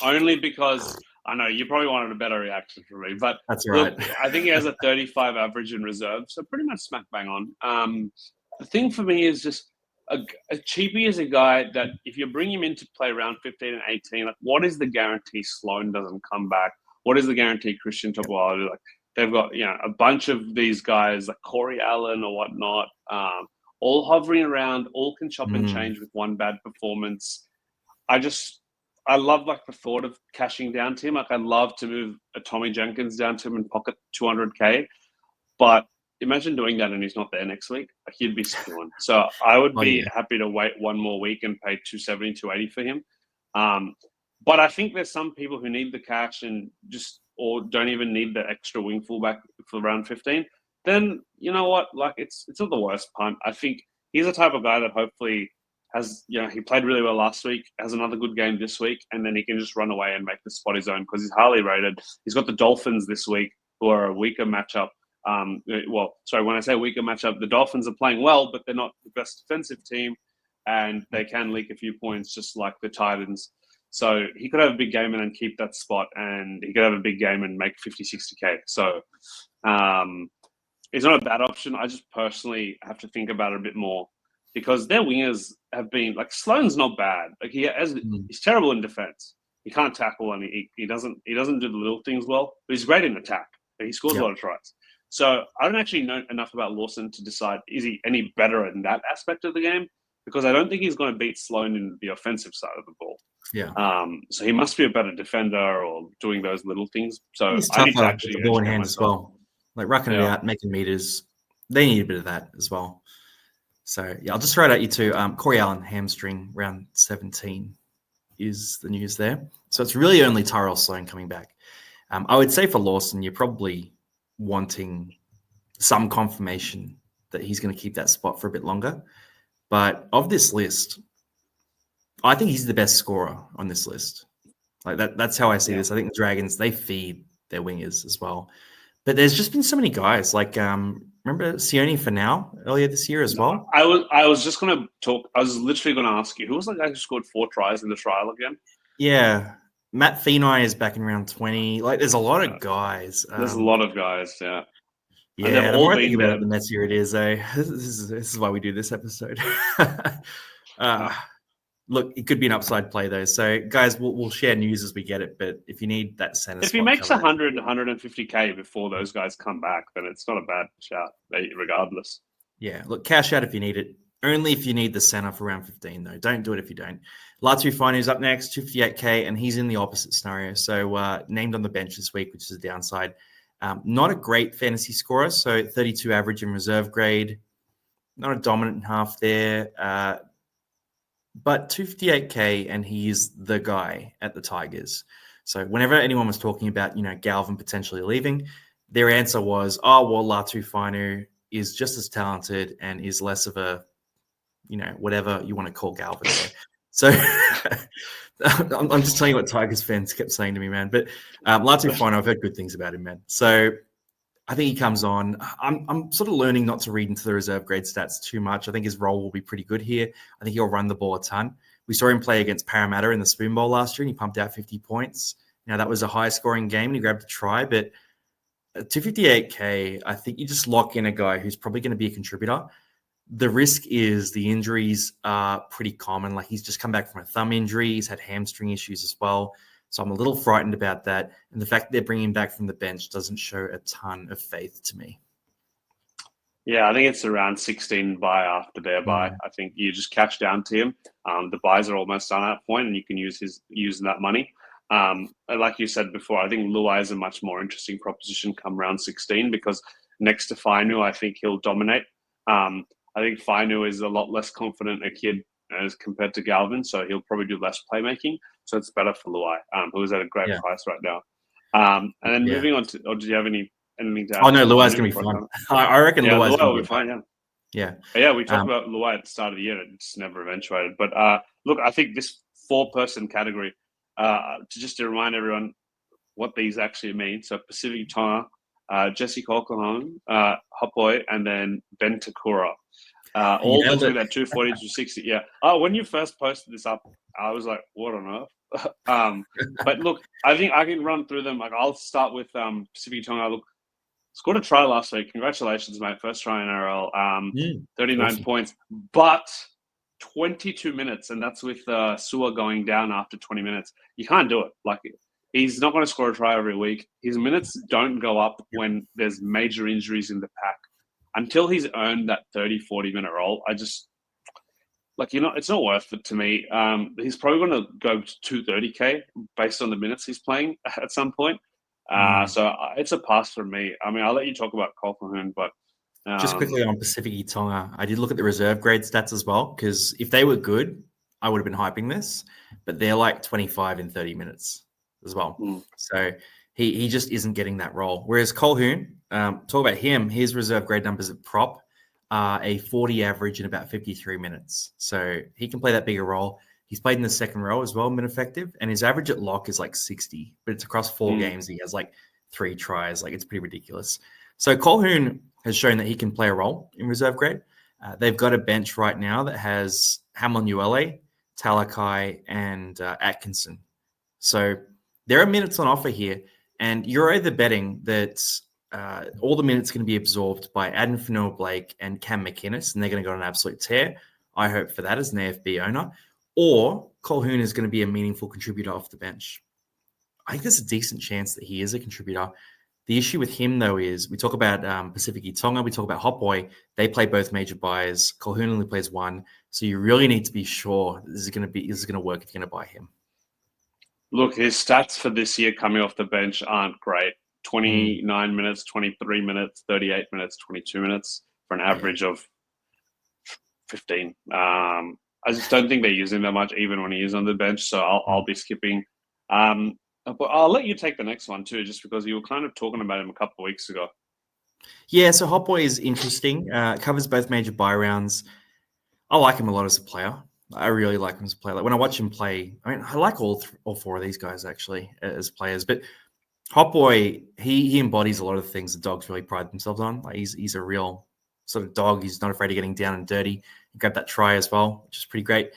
Only because I know you probably wanted a better reaction from me, but that's right. Look, I think he has a 35 average in reserve, so pretty much smack bang on. The thing for me is just a cheapie is a guy that if you bring him in to play around 15 and 18, what is the guarantee Sloan doesn't come back? What is the guarantee Christian Tabualu? They've got a bunch of these guys like Corey Allen or whatnot. All hovering around, all can chop and change with one bad performance. I love the thought of cashing down to him. I'd love to move a Tommy Jenkins down to him and pocket 200k. But imagine doing that and he's not there next week. He'd be spewing. So I would be happy to wait one more week and pay 270, 280 for him. But I think there's some people who need the cash and or don't even need the extra wing fullback for round 15. Then you know what? It's not the worst punt. I think he's the type of guy that hopefully he played really well last week, has another good game this week, and then he can just run away and make the spot his own because he's highly rated. He's got the Dolphins this week, who are a weaker matchup. When I say weaker matchup, the Dolphins are playing well, but they're not the best defensive team, and they can leak a few points just like the Titans. So he could have a big game and then keep that spot, and he could have a big game and make 50, 60K. So it's not a bad option. I just personally have to think about it a bit more because their wingers have been like Sloan's not bad. Like he's terrible in defense. He can't tackle and he doesn't do the little things well, but he's great in attack. He scores a lot of tries. So I don't actually know enough about Lawson to decide is he any better in that aspect of the game because I don't think he's going to beat Sloan in the offensive side of the ball. Yeah. So he must be a better defender or doing those little things. So he's I need tougher to actually with the ball in hand as well. Like rucking it out, making meters. They need a bit of that as well. So yeah, I'll just throw it at you too. Corey Allen hamstring round 17 is the news there. So it's really only Tyrell Sloan coming back. I would say for Lawson, you're probably wanting some confirmation that he's going to keep that spot for a bit longer. But of this list, I think he's the best scorer on this list. Like that's how I see this. I think the Dragons, they feed their wingers as well. But there's just been so many guys. Like remember Sione Finau earlier this year as well? I was just going to talk. I was literally going to ask you, who was the guy who scored 4 tries in the trial again? Yeah. Matt Feeney is back in round 20. Like, there's a lot of guys. There's a lot of guys, yeah. Yeah, the more I think about it, the messier it is, though. This is why we do this episode. Look, it could be an upside play, though. So, guys, we'll share news as we get it. But if you need that center if he makes 100, 150K before those guys come back, then it's not a bad shout, regardless. Yeah, look, cash out if you need it. Only if you need the center for round 15, though. Don't do it if you don't. Latu Finu's up next, 258K, and he's in the opposite scenario. So named on the bench this week, which is a downside. Not a great fantasy scorer, so 32 average in reserve grade. Not a dominant half there. But 258K, and he is the guy at the Tigers. So whenever anyone was talking about, Galvin potentially leaving, their answer was, Latu Finu is just as talented and is less of a, whatever you want to call Galvin there. So I'm just telling you what Tigers fans kept saying to me, man. But Latu Finu, I've heard good things about him, man. So I think he comes on. I'm sort of learning not to read into the reserve grade stats too much. I think his role will be pretty good here. I think he'll run the ball a ton. We saw him play against Parramatta in the Spoon Bowl last year, and he pumped out 50 points. Now, that was a high-scoring game, and he grabbed a try. But at 258K, I think you just lock in a guy who's probably going to be a contributor. The risk is the injuries are pretty common. Like, he's just come back from a thumb injury. He's had hamstring issues as well. So I'm a little frightened about that. And the fact that they're bringing him back from the bench doesn't show a ton of faith to me. Yeah, I think it's around 16 buy after their buy. I think you just catch down to him. The buys are almost done at that point, and you can use that money. Like you said before, I think Luai is a much more interesting proposition come round 16 because next to Fainu, I think he'll dominate. I think Fainu is a lot less confident a kid as compared to Galvin, so he'll probably do less playmaking. So it's better for Luai, who is at a great price right now. And then moving on to, or do you have anything to add? Oh, no, Luai's going to be fine. I reckon Luai's going to be fine, Yeah. But yeah, we talked about Luai at the start of the year. It's never eventuated. But look, I think this 4-person category, just to remind everyone what these actually mean. So Pacific Tonga, Jesse Colquhoun, Hopoi, and then Ben Takura. All between that 240 to 60. Yeah. Oh, when you first posted this up, I was like, what on earth? But look, I think I can run through them. Like, I'll start with Pacific Tonga. Look, scored a try last week. Congratulations, mate. First try in NRL. 39 points, but 22 minutes, and that's with Sua going down after 20 minutes. You can't do it. Like, he's not going to score a try every week. His minutes don't go up when there's major injuries in the pack. Until he's earned that 30, 40-minute role, I just, it's not worth it to me. He's probably going to go to 230K based on the minutes he's playing at some point. So it's a pass for me. I mean, I'll let you talk about Colquhoun, but... just quickly on Pacific Tonga, I did look at the reserve grade stats as well, because if they were good, I would have been hyping this, but they're like 25 in 30 minutes as well. So he just isn't getting that role. Whereas Colquhoun, talk about him, his reserve grade numbers at prop are a 40 average in about 53 minutes. So he can play that bigger role. He's played in the second row as well, been effective, and his average at lock is like 60, but it's across 4 games. He has like 3 tries. Like, it's pretty ridiculous. So Colquhoun has shown that he can play a role in reserve grade. They've got a bench right now that has Hamlin-Uele, Talakai, and Atkinson. So there are minutes on offer here, and you're either betting that all the minutes are going to be absorbed by Adam Fanua-Blake and Cam McInnes, and they're going to go on an absolute tear. I hope for that as an AFB owner. Or Colquhoun is going to be a meaningful contributor off the bench. I think there's a decent chance that he is a contributor. The issue with him, though, is we talk about Pacific Tonga, we talk about Hot Boy. They play both major buys. Colquhoun only plays one. So you really need to be sure this is going to work if you're going to buy him. Look, his stats for this year coming off the bench aren't great. 29 minutes, 23 minutes, 38 minutes, 22 minutes for an average of 15. I just don't think they use him that much, even when he is on the bench. So I'll be skipping. But I'll let you take the next one too, just because you were kind of talking about him a couple of weeks ago. Yeah, so Hot Boy is interesting. Covers both major buy rounds. I like him a lot as a player. I really like him as a player. Like, when I watch him play, I mean, I like all 4 of these guys actually as players. But Hot Boy, he embodies a lot of the things the Dogs really pride themselves on. Like, he's a real sort of dog. He's not afraid of getting down and dirty. He grabbed that try as well, which is pretty great.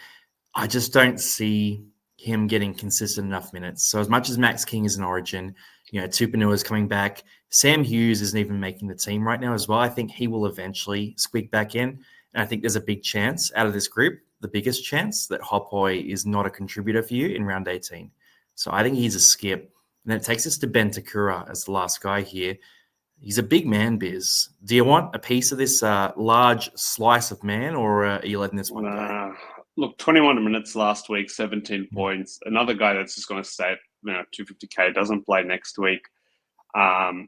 I just don't see him getting consistent enough minutes. So as much as Max King is an origin, Tupanua is coming back. Sam Hughes isn't even making the team right now as well. I think he will eventually squeak back in. And I think there's a big chance out of this group, the biggest chance, that Hot Boy is not a contributor for you in round 18. So I think he's a skip. And then it takes us to Ben Takura as the last guy here. He's a big man, Biz. Do you want a piece of this large slice of man, or are you letting this one go? Look, 21 minutes last week, 17 points. Another guy that's just going to stay at 250K, doesn't play next week. And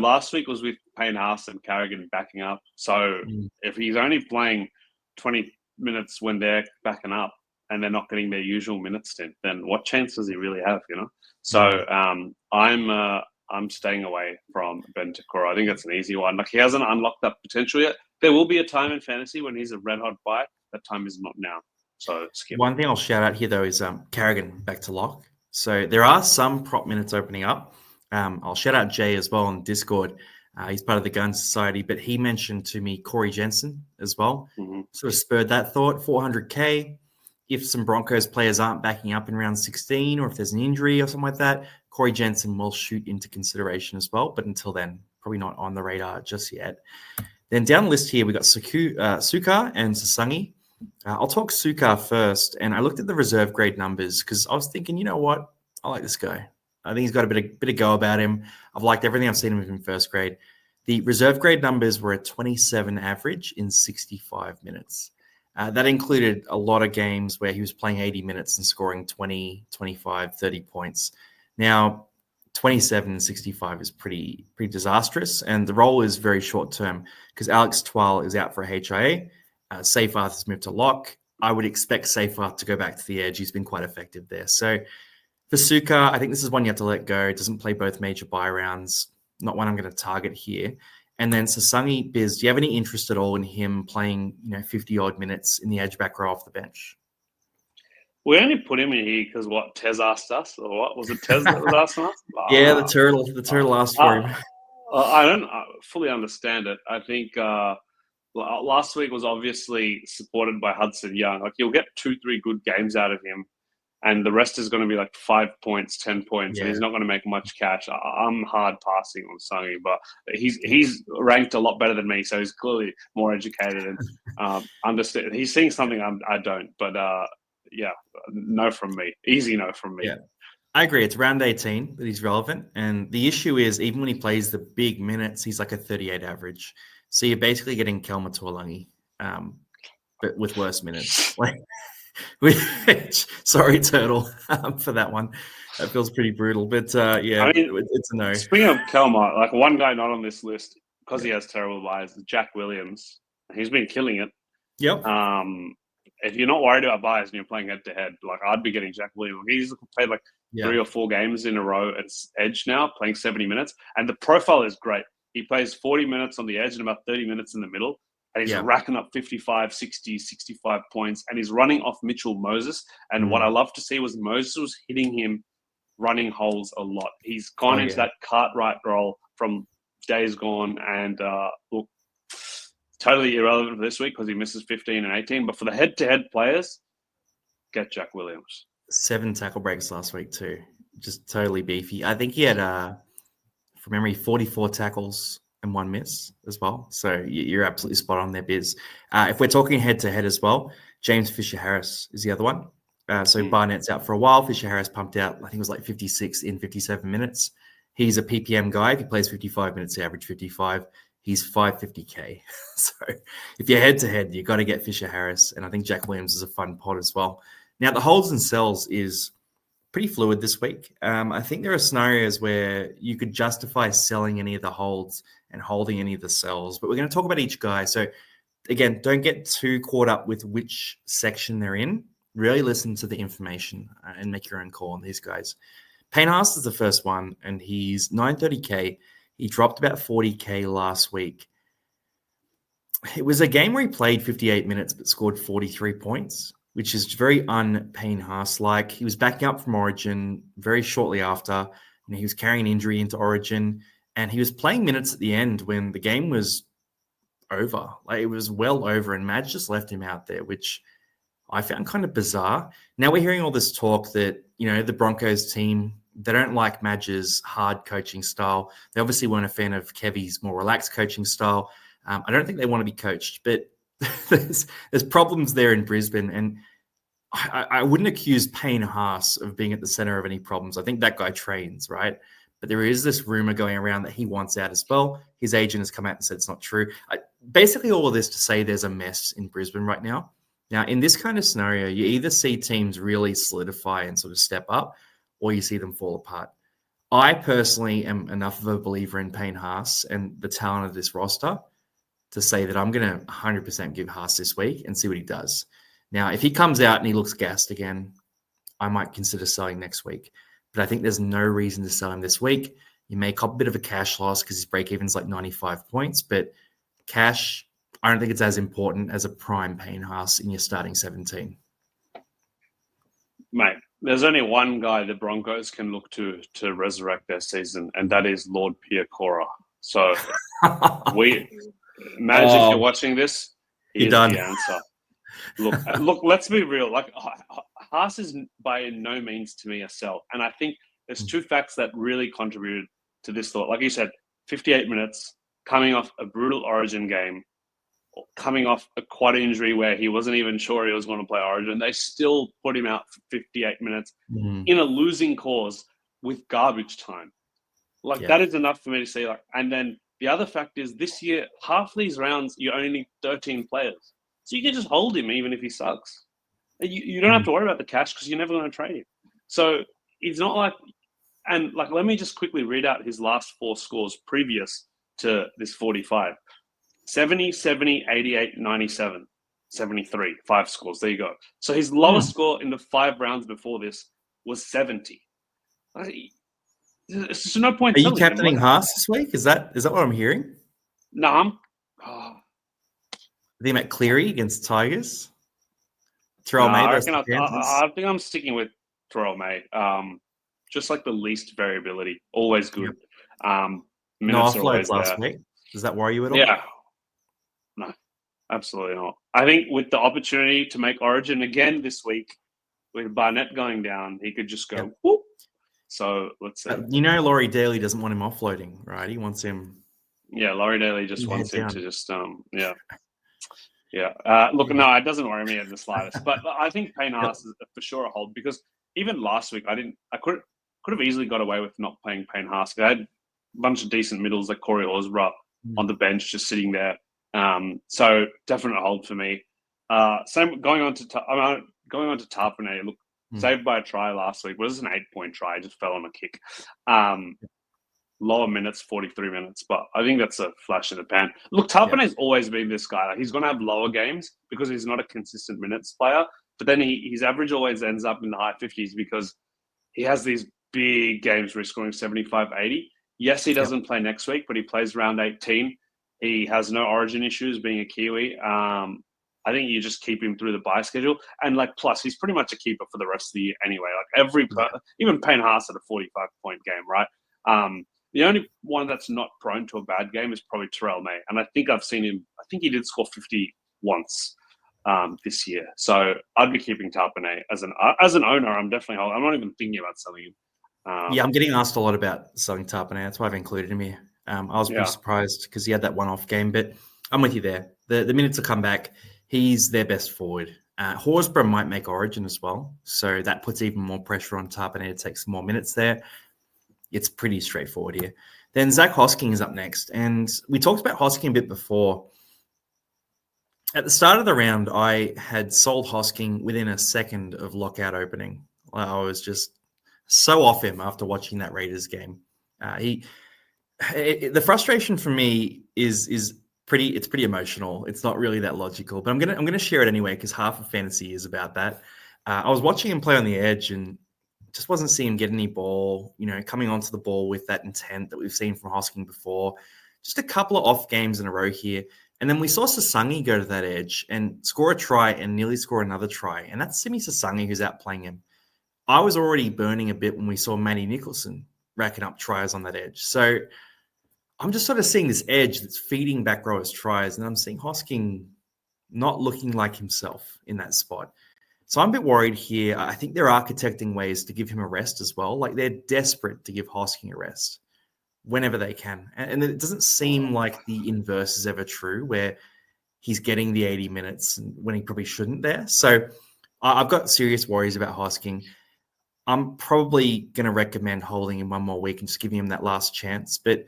last week was with Payne Haas and Carrigan backing up. So if he's only playing 20 minutes when they're backing up and they're not getting their usual minutes in, then what chance does he really have, So I'm staying away from Ben Takura. I think that's an easy one. Like, he hasn't unlocked that potential yet. There will be a time in fantasy when he's a red-hot buy. That time is not now. So skip. One thing I'll shout out here, though, is Carrigan back to lock. So there are some prop minutes opening up. I'll shout out Jay as well on Discord. He's part of the Gun Society, but he mentioned to me Corey Jensen as well. Sort of spurred that thought. 400K. If some Broncos players aren't backing up in round 16, or if there's an injury or something like that, Corey Jensen will shoot into consideration as well. But until then, probably not on the radar just yet. Then down the list here, we got Suka and Sasangi. I'll talk Suka first. And I looked at the reserve grade numbers because I was thinking, you know what? I like this guy. I think he's got a bit of go about him. I've liked everything I've seen him in first grade. The reserve grade numbers were a 27 average in 65 minutes. That included a lot of games where he was playing 80 minutes and scoring 20, 25, 30 points. Now, 27 and 65 is pretty disastrous, and the role is very short term because Alex Twal is out for a HIA. Seyfarth has moved to lock. I would expect Seyfarth to go back to the edge. He's been quite effective there. So for Suka, I think this is one you have to let go. It doesn't play both major buy rounds. Not one I'm going to target here. And then Sasangi, Biz, do you have any interest at all in him playing 50-odd minutes in the edge back row off the bench? We only put him in here because Tez asked us, or what? Was it Tez that was asking us? Yeah, the turtle asked for him. I don't fully understand it. I think last week was obviously supported by Hudson Young. Like, you'll get 2-3 good games out of him, and the rest is going to be like 5 points, 10 points, and he's not going to make much cash. I'm hard passing on Sangi, but he's ranked a lot better than me, so he's clearly more educated and understand. He's seeing something I don't, but no from me. Easy no from me. Yeah, I agree. It's round 18 that he's relevant, and the issue is even when he plays the big minutes, he's like a 38 average. So you're basically getting Kelma Tuolangi, but with worse minutes. Sorry, Turtle, for that one. That feels pretty brutal, but it's a no. Speaking of Kelma, like, one guy not on this list because he has terrible buys, Jack Williams. He's been killing it. Yep. If you're not worried about buys and you're playing head to head, like, I'd be getting Jack Williams. He's played 3 or 4 games in a row at edge now, playing 70 minutes, and the profile is great. He plays 40 minutes on the edge and about 30 minutes in the middle. and he's Yeah. racking up 55, 60, 65 points, and he's running off Mitchell Moses. And what I love to see was Moses was hitting him running holes a lot. He's gone into that Cartwright role from days gone, and look, totally irrelevant for this week because he misses 15 and 18. But for the head-to-head players, get Jack Williams. 7 tackle breaks last week too. Just totally beefy. I think he had, from memory, 44 tackles and 1 miss as well. So you're absolutely spot on there, Biz. If we're talking head-to-head as well, James Fisher-Harris is the other one. So Barnett's out for a while. Fisher-Harris pumped out, I think it was like 56 in 57 minutes. He's a PPM guy. If he plays 55 minutes, he average 55. He's 550K. So if you're head-to-head, you've got to get Fisher-Harris. And I think Jack Williams is a fun pod as well. Now, the holds and sells is pretty fluid this week. I think there are scenarios where you could justify selling any of the holds and holding any of the sells, but we're going to talk about each guy. So again, don't get too caught up with which section they're in. Really listen to the information and make your own call on these guys. Payne Haas is the first one, and he's 930K. He dropped about 40K last week. It was a game where he played 58 minutes but scored 43 points, which is very un-Payne Haas-like. He was backing up from Origin very shortly after. He was carrying an injury into Origin, and he was playing minutes at the end when the game was over. Like, it was well over, and Madge just left him out there, which I found kind of bizarre. Now we're hearing all this talk that, the Broncos team, they don't like Madge's hard coaching style. They obviously weren't a fan of Kevy's more relaxed coaching style. I don't think they want to be coached, but there's problems there in Brisbane, and I wouldn't accuse Payne Haas of being at the center of any problems. I think that guy trains, right? But there is this rumor going around that he wants out as well. His agent has come out and said it's not true. Basically, all of this to say there's a mess in Brisbane right now. Now, in this kind of scenario, you either see teams really solidify and sort of step up, or you see them fall apart. I personally am enough of a believer in Payne Haas and the talent of this roster to say that I'm going to 100% give Haas this week and see what he does. Now, if he comes out and he looks gassed again, I might consider selling next week. But I think there's no reason to sell him this week. You may cop a bit of a cash loss because his break-even's like 95 points, but cash, I don't think it's as important as a prime Payne Haas in your starting 17. Mate, there's only one guy the Broncos can look to resurrect their season, and that is Lord Piacora. So Madge, if you're watching this, he is done. the answer. Look, let's be real. Like, Haas is by no means to me a sell. And I think there's 2 facts that really contributed to this thought. Like you said, 58 minutes, coming off a brutal Origin game, coming off a quad injury where he wasn't even sure he was going to play Origin. They still put him out for 58 minutes in a losing cause with garbage time. That is enough for me to say. And then the other fact is this year, half these rounds, you only need 13 players. So you can just hold him even if he sucks. You don't have to worry about the cash because you're never going to trade him. So it's not like, and let me just quickly read out his last 4 scores previous to this 45. 70, 70, 88, 97, 73, 5 scores. There you go. So his lowest score in the 5 rounds before this was 70. It's just no point. Are you captaining Haas this week? Is that what I'm hearing? No, They met Cleary against Tigers. Terrell May versus the Panthers. I think I'm sticking with Terrell May. Just like the least variability, always good. Yep. Minutes no are always offloads last there. week. Does that worry you at all? Yeah. No, absolutely not. I think with the opportunity to make Origin again this week, with Barnett going down, he could just go whoop. So let's see. Laurie Daly doesn't want him offloading, right? He wants him. Yeah, Laurie Daly just wants him to just look, no, it doesn't worry me in the slightest. But I think Payne Haas is for sure a hold because even last week I could have easily got away with not playing Payne Haas. I had a bunch of decent middles like Corey Horsburgh on the bench just sitting there. So definite hold for me. Same going on to Tarpanay. Look, saved by a try last week. It was an 8-point try. It just fell on a kick. Lower minutes, 43 minutes. But I think that's a flash in the pan. Look, Tarpanay's always been this guy. He's going to have lower games because he's not a consistent minutes player. But then his average always ends up in the high 50s because he has these big games where he's scoring 75, 80. Yes, he doesn't play next week, but he plays round 18. He has no origin issues being a Kiwi. I think you just keep him through the bye schedule. And, plus, he's pretty much a keeper for the rest of the year anyway. Even Payne Haas had a 45-point game, right? The only one that's not prone to a bad game is probably Terrell May. And I think I've seen him. I think he did score 50 once this year. So I'd be keeping Tapane as an owner. I'm not even thinking about selling him. I'm getting asked a lot about selling Tapane. That's why I've included him here. I was pretty surprised because he had that one-off game, but I'm with you there. The minutes will come back. He's their best forward. Horsburgh might make Origin as well, so that puts even more pressure on Tapane to take some more minutes there. It's pretty straightforward here. Then Zach Hosking is up next, and we talked about Hosking a bit before. At the start of the round, I had sold Hosking within a second of lockout opening. I was just so off him after watching that Raiders game. The frustration for me is pretty emotional. It's not really that logical, but I'm gonna share it anyway because half of fantasy is about that. I was watching him play on the edge and just wasn't seeing him get any ball, coming onto the ball with that intent that we've seen from Hosking before. Just a couple of off games in a row here. And then we saw Sasangi go to that edge and score a try and nearly score another try. And that's Simi Sasangi who's outplaying him. I was already burning a bit when we saw Matty Nicholson racking up tries on that edge. So I'm just sort of seeing this edge that's feeding back rowers tries, and I'm seeing Hosking not looking like himself in that spot. So I'm a bit worried here. I think they're architecting ways to give him a rest as well. Like they're desperate to give Hosking a rest whenever they can. And it doesn't seem like the inverse is ever true, where he's getting the 80 minutes when he probably shouldn't there. So I've got serious worries about Hosking. I'm probably going to recommend holding him one more week and just giving him that last chance. But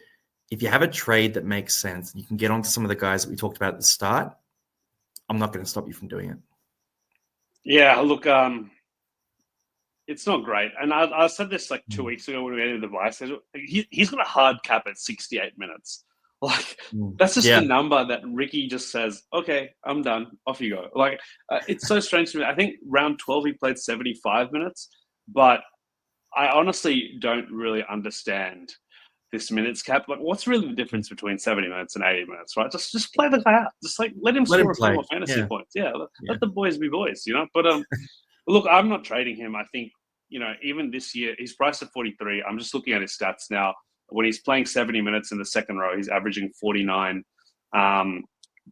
if you have a trade that makes sense and you can get onto some of the guys that we talked about at the start, I'm not going to stop you from doing it. Yeah, look, it's not great. And I said this 2 weeks ago when we ended the bye schedule. He's got a hard cap at 68 minutes. That's just the number that Ricky just says, okay, I'm done. Off you go. It's so strange to me. I think round 12 he played 75 minutes, but I honestly don't really understand this minutes cap. What's really the difference between 70 minutes and 80 minutes, right? Just play the guy out. Just let him score a few more fantasy points. Yeah, let the boys be boys, But look, I'm not trading him. I think, even this year, he's priced at 43. I'm just looking at his stats now. When he's playing 70 minutes in the second row, he's averaging 49.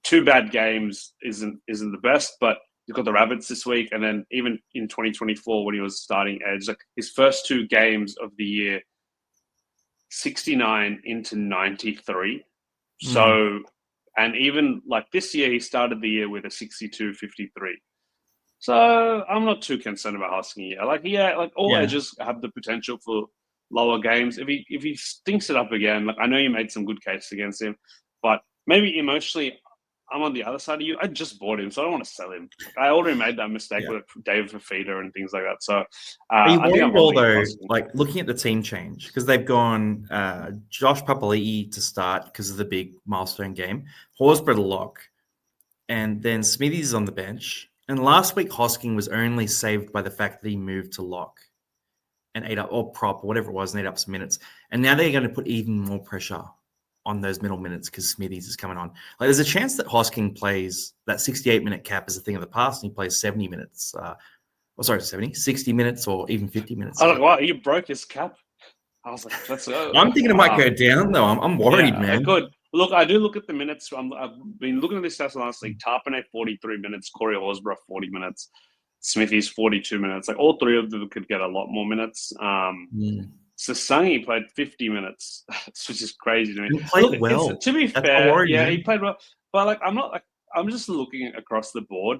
2 bad games isn't the best, but he's got the Rabbits this week. And then even in 2024, when he was starting edge, his first 2 games of the year, 69 into 93. So, and even this year, he started the year with a 62-53. So I'm not too concerned about Hosking here. All edges have the potential for lower games. If he stinks it up again, I know you made some good cases against him, but maybe emotionally, I'm on the other side of you. I just bought him, so I don't want to sell him. I already made that mistake with David Fafita and things like that. So are you worried all though, looking at the team change, because they've gone Josh Papali'i to start because of the big milestone game, Horsburgh to lock, and then Smithies is on the bench. And last week, Hosking was only saved by the fact that he moved to lock and ate up, or prop, or whatever it was, and ate up some minutes. And now they're going to put even more pressure on those middle minutes because Smithies is coming on. There's a chance that Hosking plays that 68-minute cap as a thing of the past, and he plays 70 minutes. 60 minutes or even 50 minutes. Wow, you broke his cap. I was like, let's go. I'm thinking it might go down, though. I'm worried, man. Good. Look, I do look at the minutes. I've been looking at this stats last week. Tarpanay, 43 minutes. Corey Horsburgh, 40 minutes. Smithies, 42 minutes. All 3 of them could get a lot more minutes. Sasangi played 50 minutes, which is crazy to me. He played well. To be fair, he played well. But I'm just looking across the board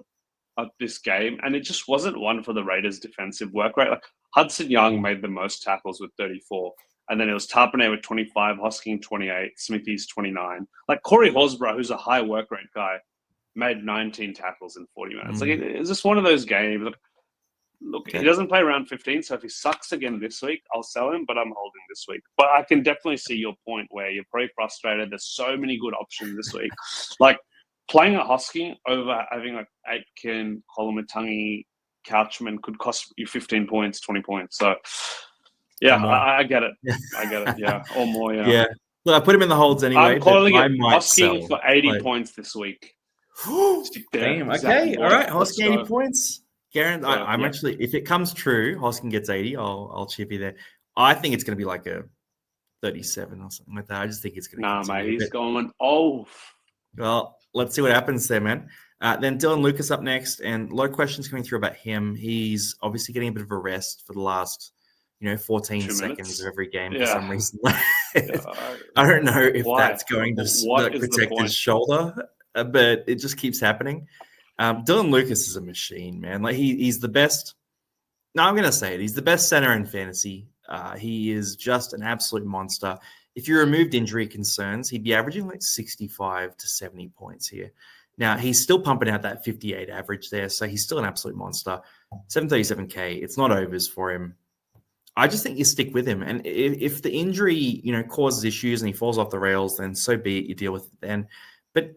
at this game, and it just wasn't one for the Raiders' defensive work rate. Hudson Young made the most tackles with 34. And then it was Tarpanay with 25, Hosking 28, Smithies 29. Corey Horsburgh, who's a high work rate guy, made 19 tackles in 40 minutes. It's just one of those games. He doesn't play round 15, so if he sucks again this week, I'll sell him, but I'm holding this week. But I can definitely see your point where you're pretty frustrated. There's so many good options this week. Playing a Hosking over having Aitken, Kolomatangi, Couchman could cost you 15 points, 20 points. So, yeah, I get it. I get it. Yeah, or more. Yeah. Look, I put him in the holds anyway. I'm calling I it might Hosking sell. for 80 points this week. Damn. Exactly. Okay. All right. Let's Hosking 80 go. points. Garen, I'm actually, if it comes true, Hosking gets 80. I'll chip you there. I think it's going to be like a 37 or something like that. I just think it's going to continue. Mate, he's going. Oh, well, let's see what happens there, man. Then Dylan Lucas up next, and a lot of questions coming through about him. He's obviously getting a bit of a rest for the last, 14 seconds of every game for some reason. I don't know if that's going to protect his shoulder, but it just keeps happening. Dylan Lucas is a machine, man. Like he's the best. No, I'm going to say it. He's the best center in fantasy. He is just an absolute monster. If you removed injury concerns, he'd be averaging like 65 to 70 points here. Now, he's still pumping out that 58 average there, so he's still an absolute monster. 737K, it's not overs for him. I just think you stick with him. And if the injury, causes issues and he falls off the rails, then so be it, you deal with it then. But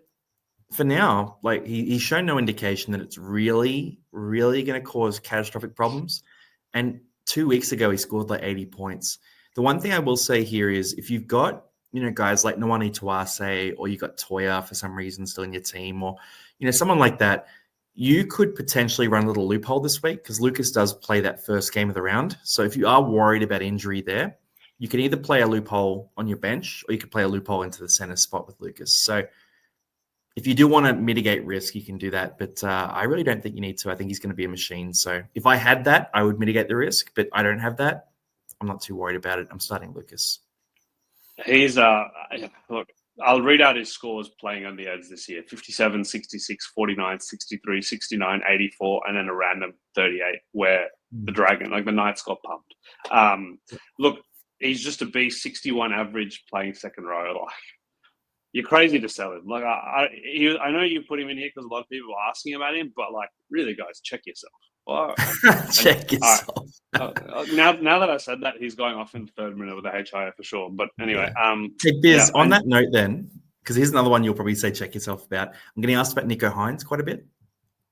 for now, like he's shown no indication that it's really, really going to cause catastrophic problems. And 2 weeks ago, he scored like 80 points. The one thing I will say here is if you've got, guys like Nwani Tuase, or you got Toya for some reason still in your team, or, someone like that, you could potentially run a little loophole this week because Lucas does play that first game of the round. So if you are worried about injury there, you can either play a loophole on your bench or you could play a loophole into the center spot with Lucas. So if you do want to mitigate risk, you can do that. But I really don't think you need to. I think he's going to be a machine. So if I had that, I would mitigate the risk, but I don't have that. I'm not too worried about it. I'm starting Lucas. He's look, I'll read out his scores playing on the edge this year: 57, 66, 49, 63, 69, 84, and then a random 38 where the Knights got pumped. Look, he's just a beast. 61 average playing second row. Like, you're crazy to sell him. Like I know you put him in here because a lot of people are asking about him, but like, really, guys, check yourself. Check yourself. Now that I said that, he's going off in the third minute with the HIA for sure. But anyway, Hey Biz, on that note then, because here's another one you'll probably say check yourself about. I'm getting asked about Nico Hines quite a bit.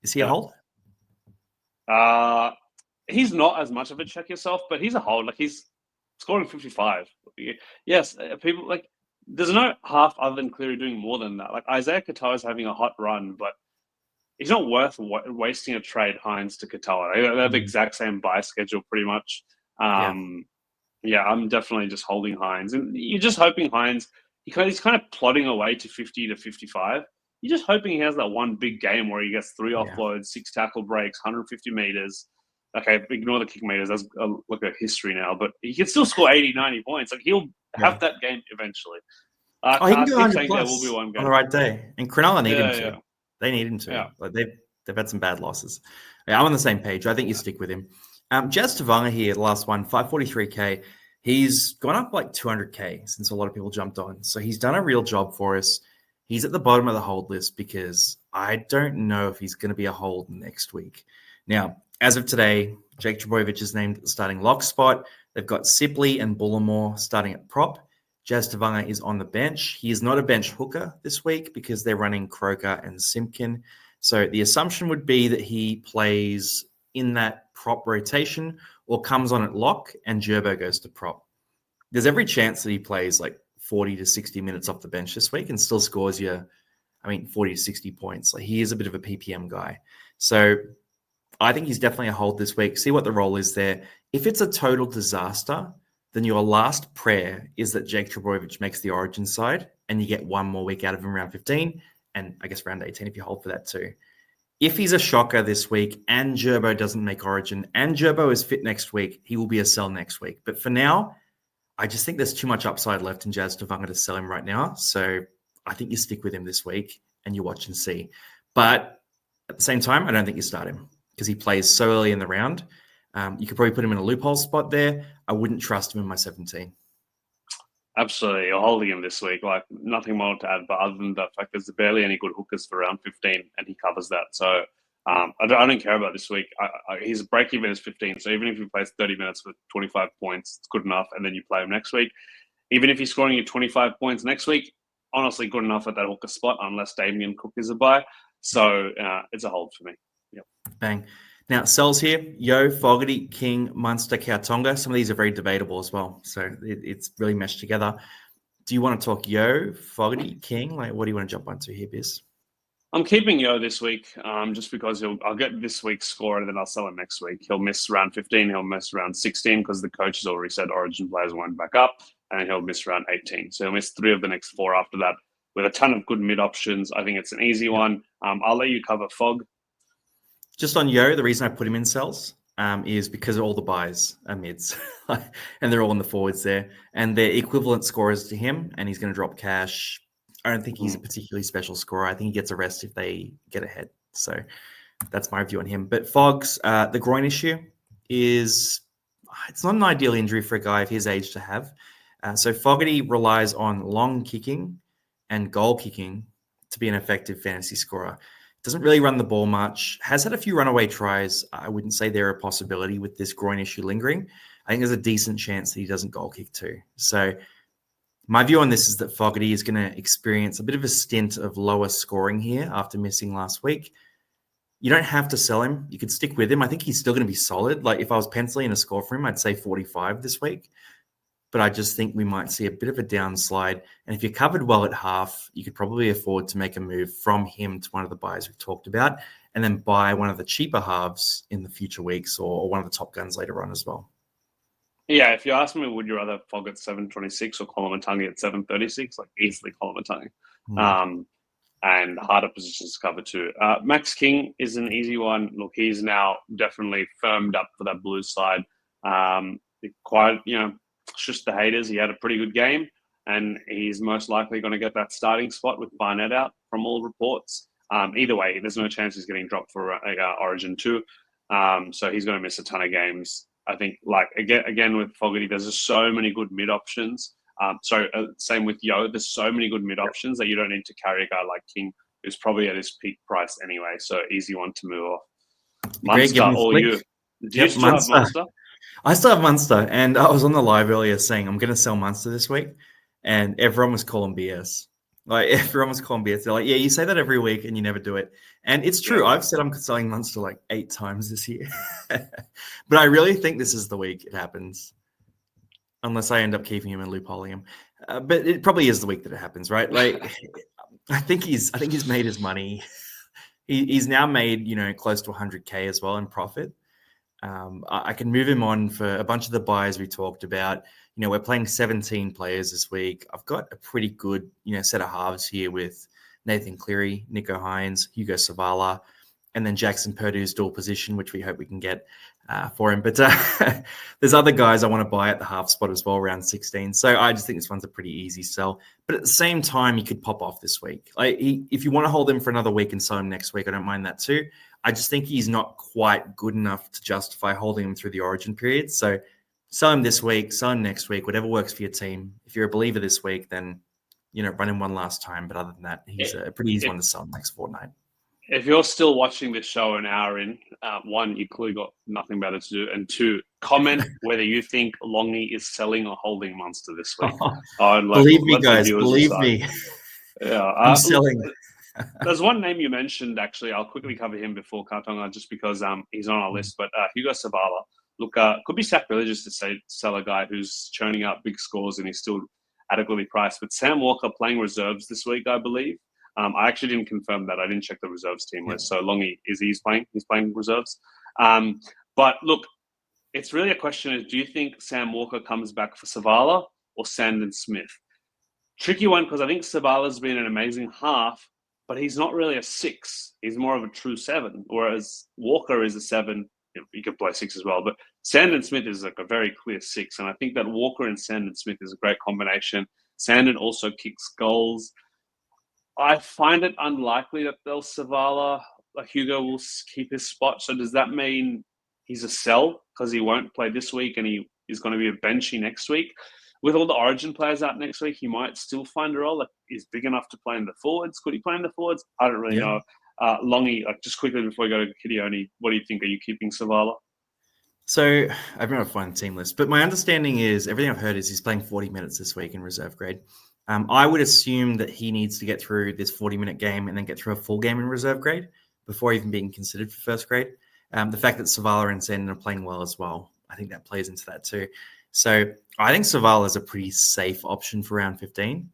Is he a hold? He's not as much of a check yourself, but he's a hold. Like he's scoring 55. Yes, people like. There's no half other than Cleary doing more than that. Like Isaiah Katoa is having a hot run, but he's not worth wasting a trade Hines to Katoa. They have the exact same buy schedule pretty much. I'm definitely just holding Hines. And you're just hoping Hines, he's kind of plodding away to 50 to 55. You're just hoping he has that one big game where he gets 3 offloads, 6 tackle breaks, 150 meters. Okay, ignore the kick meters. That's like a history now. But he can still score 80, 90 points. Like he'll have that game eventually. He can do 100 plus there will be one game on the right day. And Cronulla need him to. Yeah. They need him to. Yeah. Like they've had some bad losses. Yeah, I'm on the same page. I think you stick with him. Jazz Tevaga here, the last one, 543K. He's gone up like 200K since a lot of people jumped on. So he's done a real job for us. He's at the bottom of the hold list because I don't know if he's going to be a hold next week. Now, as of today, Jake Trbojevic is named starting lock spot. They've got Sipley and Bullimore starting at prop. Jazz Tevaga is on the bench. He is not a bench hooker this week because they're running Croker and Simpkin. So the assumption would be that he plays in that prop rotation or comes on at lock and Gerbo goes to prop. There's every chance that he plays like 40 to 60 minutes off the bench this week and still scores 40 to 60 points. Like he is a bit of a PPM guy. So I think he's definitely a hold this week. See what the role is there. If it's a total disaster, then your last prayer is that Jake Trbojevic makes the origin side and you get one more week out of him around 15 and I guess round 18 if you hold for that too. If he's a shocker this week and Gerbo doesn't make origin and Gerbo is fit next week, he will be a sell next week. But for now, I just think there's too much upside left in Jazz Tevaga to sell him right now. So I think you stick with him this week and you watch and see. But at the same time, I don't think you start him because he plays so early in the round. You could probably put him in a loophole spot there. I wouldn't trust him in my 17. Absolutely. You're holding him this week. Like nothing more to add, but other than the fact there's barely any good hookers for round 15 and he covers that. So I don't care about this week. His break even is 15. So even if he plays 30 minutes for 25 points, it's good enough. And then you play him next week. Even if he's scoring you 25 points next week, honestly, good enough at that hooker spot unless Damien Cook is a buy. So it's a hold for me. Yep. Bang. Now, sells here, Yo, Fogarty, King, Munster, Kautonga. Some of these are very debatable as well. So it's really meshed together. do you want to talk Yo, Fogarty, King? Like, what do you want to jump onto here, Biz? I'm keeping Yo this week, just because I'll get this week's score and then I'll sell him next week. He'll miss round 15, he'll miss round 16 because the coach has already said Origin players won't back up, and he'll miss round 18. So he'll miss 3 of the next 4 after that with a ton of good mid options. I think it's an easy one. I'll let you cover Fog. Just on Yo, the reason I put him in cells is because all the buys are mids, and they're all in the forwards there, and they're equivalent scorers to him, and he's going to drop cash. I don't think he's a particularly special scorer. I think he gets a rest if they get ahead. So that's my view on him. But Fogs, the groin issue is, it's not an ideal injury for a guy of his age to have. So Fogarty relies on long kicking and goal kicking to be an effective fantasy scorer. Doesn't really run the ball much. Has had a few runaway tries. I wouldn't say they're a possibility with this groin issue lingering. I think there's a decent chance that he doesn't goal kick too. So my view on this is that Fogarty is going to experience a bit of a stint of lower scoring here after missing last week. You don't have to sell him. You could stick with him. I think he's still going to be solid. Like if I was penciling a score for him, I'd say 45 this week. But I just think we might see a bit of a downslide. And if you're covered well at half, you could probably afford to make a move from him to one of the buys we've talked about and then buy one of the cheaper halves in the future weeks or one of the top guns later on as well. Yeah, if you ask me, would you rather Fog at 7.26 or Kolomatangi at 7.36? Like easily Kolomatangi. And harder positions to cover too. Max King is an easy one. Look, he's now definitely firmed up for that blue side. Just the haters. He had a pretty good game, and he's most likely going to get that starting spot with Barnett out from all reports. Either way, there's no chance he's getting dropped for Origin 2. So he's going to miss a ton of games. I think, like, again with Fogarty, there's just so many good mid options. Same with Yo. There's so many good mid options that you don't need to carry a guy like King, who's probably at his peak price anyway. So easy one to move off. Munster or you? Do you still have Munster? I still have Munster, and I was on the live earlier saying I'm going to sell Munster this week, and everyone was calling BS. Like everyone was calling BS. They're like, "Yeah, you say that every week, and you never do it." And it's true. I've said I'm selling Munster like 8 times this year, but I really think this is the week it happens, unless I end up keeping him and loopholing him. But it probably is the week that it happens, right? Like, I think he's made his money. He's now made close to 100K as well in profit. I can move him on for a bunch of the buys we talked about. We're playing 17 players this week. I've got a pretty good, set of halves here with Nathan Cleary, Nico Hines, Hugo Savala, and then Jackson Purdue's dual position, which we hope we can get for him. But there's other guys I want to buy at the half spot as well, around 16. So I just think this one's a pretty easy sell. But at the same time, he could pop off this week. If you want to hold him for another week and sell him next week, I don't mind that too. I just think he's not quite good enough to justify holding him through the Origin period. So sell him this week, sell him next week, whatever works for your team. If you're a believer this week, then, run him one last time. But other than that, he's a pretty easy one to sell next fortnight. If you're still watching this show an hour in, 1, you clearly got nothing better to do. And 2, comment whether you think Longy is selling or holding Munster this week. Believe me, guys. Believe me. Yeah, I'm selling. There's one name you mentioned, actually. I'll quickly cover him before Kartonga just because he's on our list. But Hugo Savala, look, could be sacrilegious to sell a guy who's churning out big scores and he's still adequately priced. But Sam Walker playing reserves this week, I believe. I actually didn't confirm that. I didn't check the reserves team list. So Longy, he's playing reserves. But look, it's really a question of, do you think Sam Walker comes back for Savala or Sandon Smith? Tricky one, because I think Savala's been an amazing half, but he's not really a 6. He's more of a true 7, whereas Walker is a 7. He could play 6 as well, but Sandon Smith is like a very clear 6. And I think that Walker and Sandon Smith is a great combination. Sandon also kicks goals. I find it unlikely that they'll Savala, Hugo will keep his spot. So does that mean he's a sell because he won't play this week and he is going to be a benchy next week? With all the Origin players out next week, he might still find a role. Like, he's big enough to play in the forwards. Could he play in the forwards? I don't really know. Longy, just quickly before we go to Kidioni, what do you think? Are you keeping Savala? So I've not found the team list, but my understanding is everything I've heard is he's playing 40 minutes this week in reserve grade. I would assume that he needs to get through this 40-minute game and then get through a full game in reserve grade before even being considered for first grade. The fact that Savala and Sandon are playing well as well, I think that plays into that too. So I think Savala is a pretty safe option for round 15.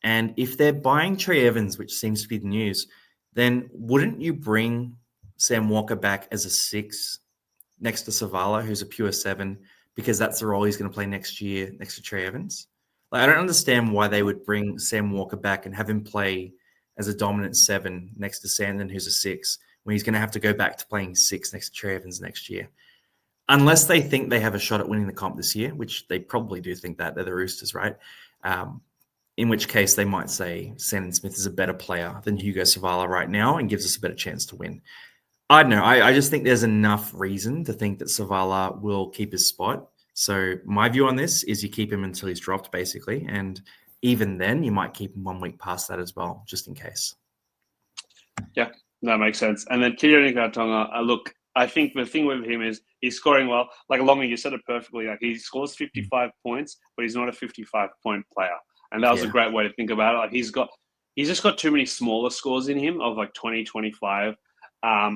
And if they're buying Trey Evans, which seems to be the news, then wouldn't you bring Sam Walker back as a 6 next to Savala, who's a pure 7, because that's the role he's going to play next year next to Trey Evans? Like, I don't understand why they would bring Sam Walker back and have him play as a dominant 7 next to Sandon, who's a 6, when he's going to have to go back to playing 6 next to Trey Evans next year. Unless they think they have a shot at winning the comp this year, which they probably do think that. They're the Roosters, right? In which case they might say Sandon Smith is a better player than Hugo Savala right now and gives us a better chance to win. I don't know. I just think there's enough reason to think that Savala will keep his spot. So my view on this is you keep him until he's dropped, basically. And even then, you might keep him 1 week past that as well, just in case. Yeah, that makes sense. And then Kiriani Katonga, look, I think the thing with him is he's scoring well. Like Longy, you said it perfectly. Like he scores 55 points, but he's not a 55-point player. And that was a great way to think about it. Like he's just got too many smaller scores in him of like 20, 25.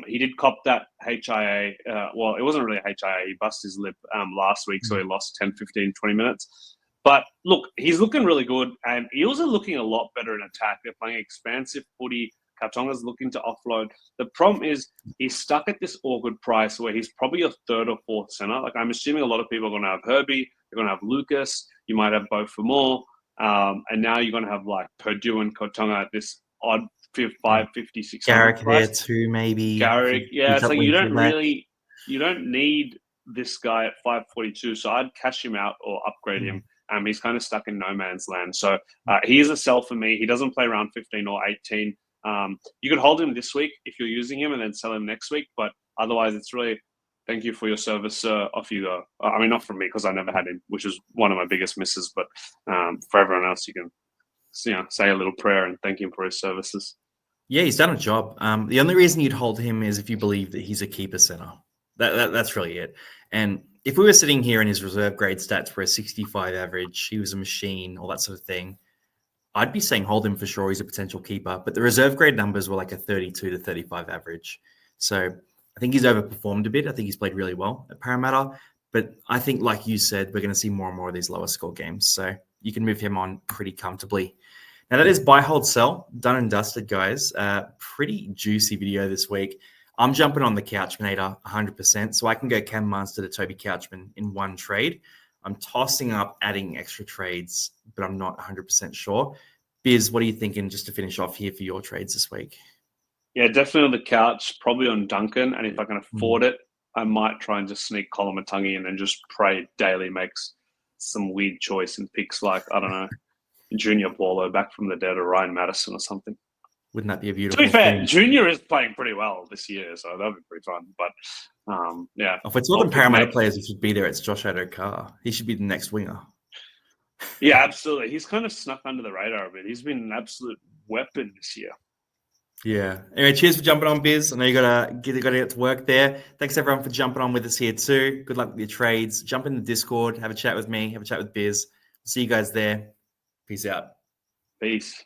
He did cop that HIA. Well, it wasn't really a HIA. He busted his lip last week, so he lost 10, 15, 20 minutes. But look, he's looking really good. And he also looking a lot better in attack. They're playing expansive footy. Katonga's looking to offload. The problem is he's stuck at this awkward price where he's probably a 3rd or 4th center. Like I'm assuming a lot of people are going to have Herbie. They're going to have Lucas. You might have both for more. And now you're going to have like Purdue and Katonga at this odd 550, 600 Garrick price. there too, maybe. Garrick, yeah. It's like you don't need this guy at 542. So I'd cash him out or upgrade him. He's kind of stuck in no man's land. So he is a sell for me. He doesn't play round 15 or 18. You could hold him this week if you're using him and then sell him next week. But otherwise, it's really thank you for your service off you, though. I mean, not from me because I never had him, which is one of my biggest misses. But for everyone else, you can say a little prayer and thank him for his services. Yeah, he's done a job. The only reason you'd hold him is if you believe that he's a keeper center. That's really it. And if we were sitting here and his reserve grade stats were a 65 average, he was a machine, all that sort of thing, I'd be saying hold him for sure. He's a potential keeper. But the reserve grade numbers were like a 32 to 35 average. So I think he's overperformed a bit. I think he's played really well at Parramatta. But I think, like you said, we're going to see more and more of these lower score games. So you can move him on pretty comfortably. Now, that is buy, hold, sell. Done and dusted, guys. Pretty juicy video this week. I'm jumping on the Couchmanator 100%. So I can go Cam Munster to Toby Couchman in one trade. I'm tossing up adding extra trades, but I'm not 100% sure. Biz, what are you thinking just to finish off here for your trades this week? Yeah, definitely on the couch, probably on Duncan. And if I can afford it, I might try and just sneak Colin Matungi and then just pray Daly makes some weird choice and picks like, I don't know, Junior Paulo back from the dead or Ryan Madison or something. Wouldn't that be a beautiful thing? To be fair, thing? Junior is playing pretty well this year, so that'll be pretty fun. But yeah. If it's not the Parramatta players who should be there, it's Josh Addo-Carr. He should be the next winger. Yeah, absolutely. He's kind of snuck under the radar a bit. He's been an absolute weapon this year. Yeah. Anyway, cheers for jumping on, Biz. I know you gotta get to work there. Thanks everyone for jumping on with us here too. Good luck with your trades. Jump in the Discord, have a chat with me, have a chat with Biz. See you guys there. Peace out. Peace.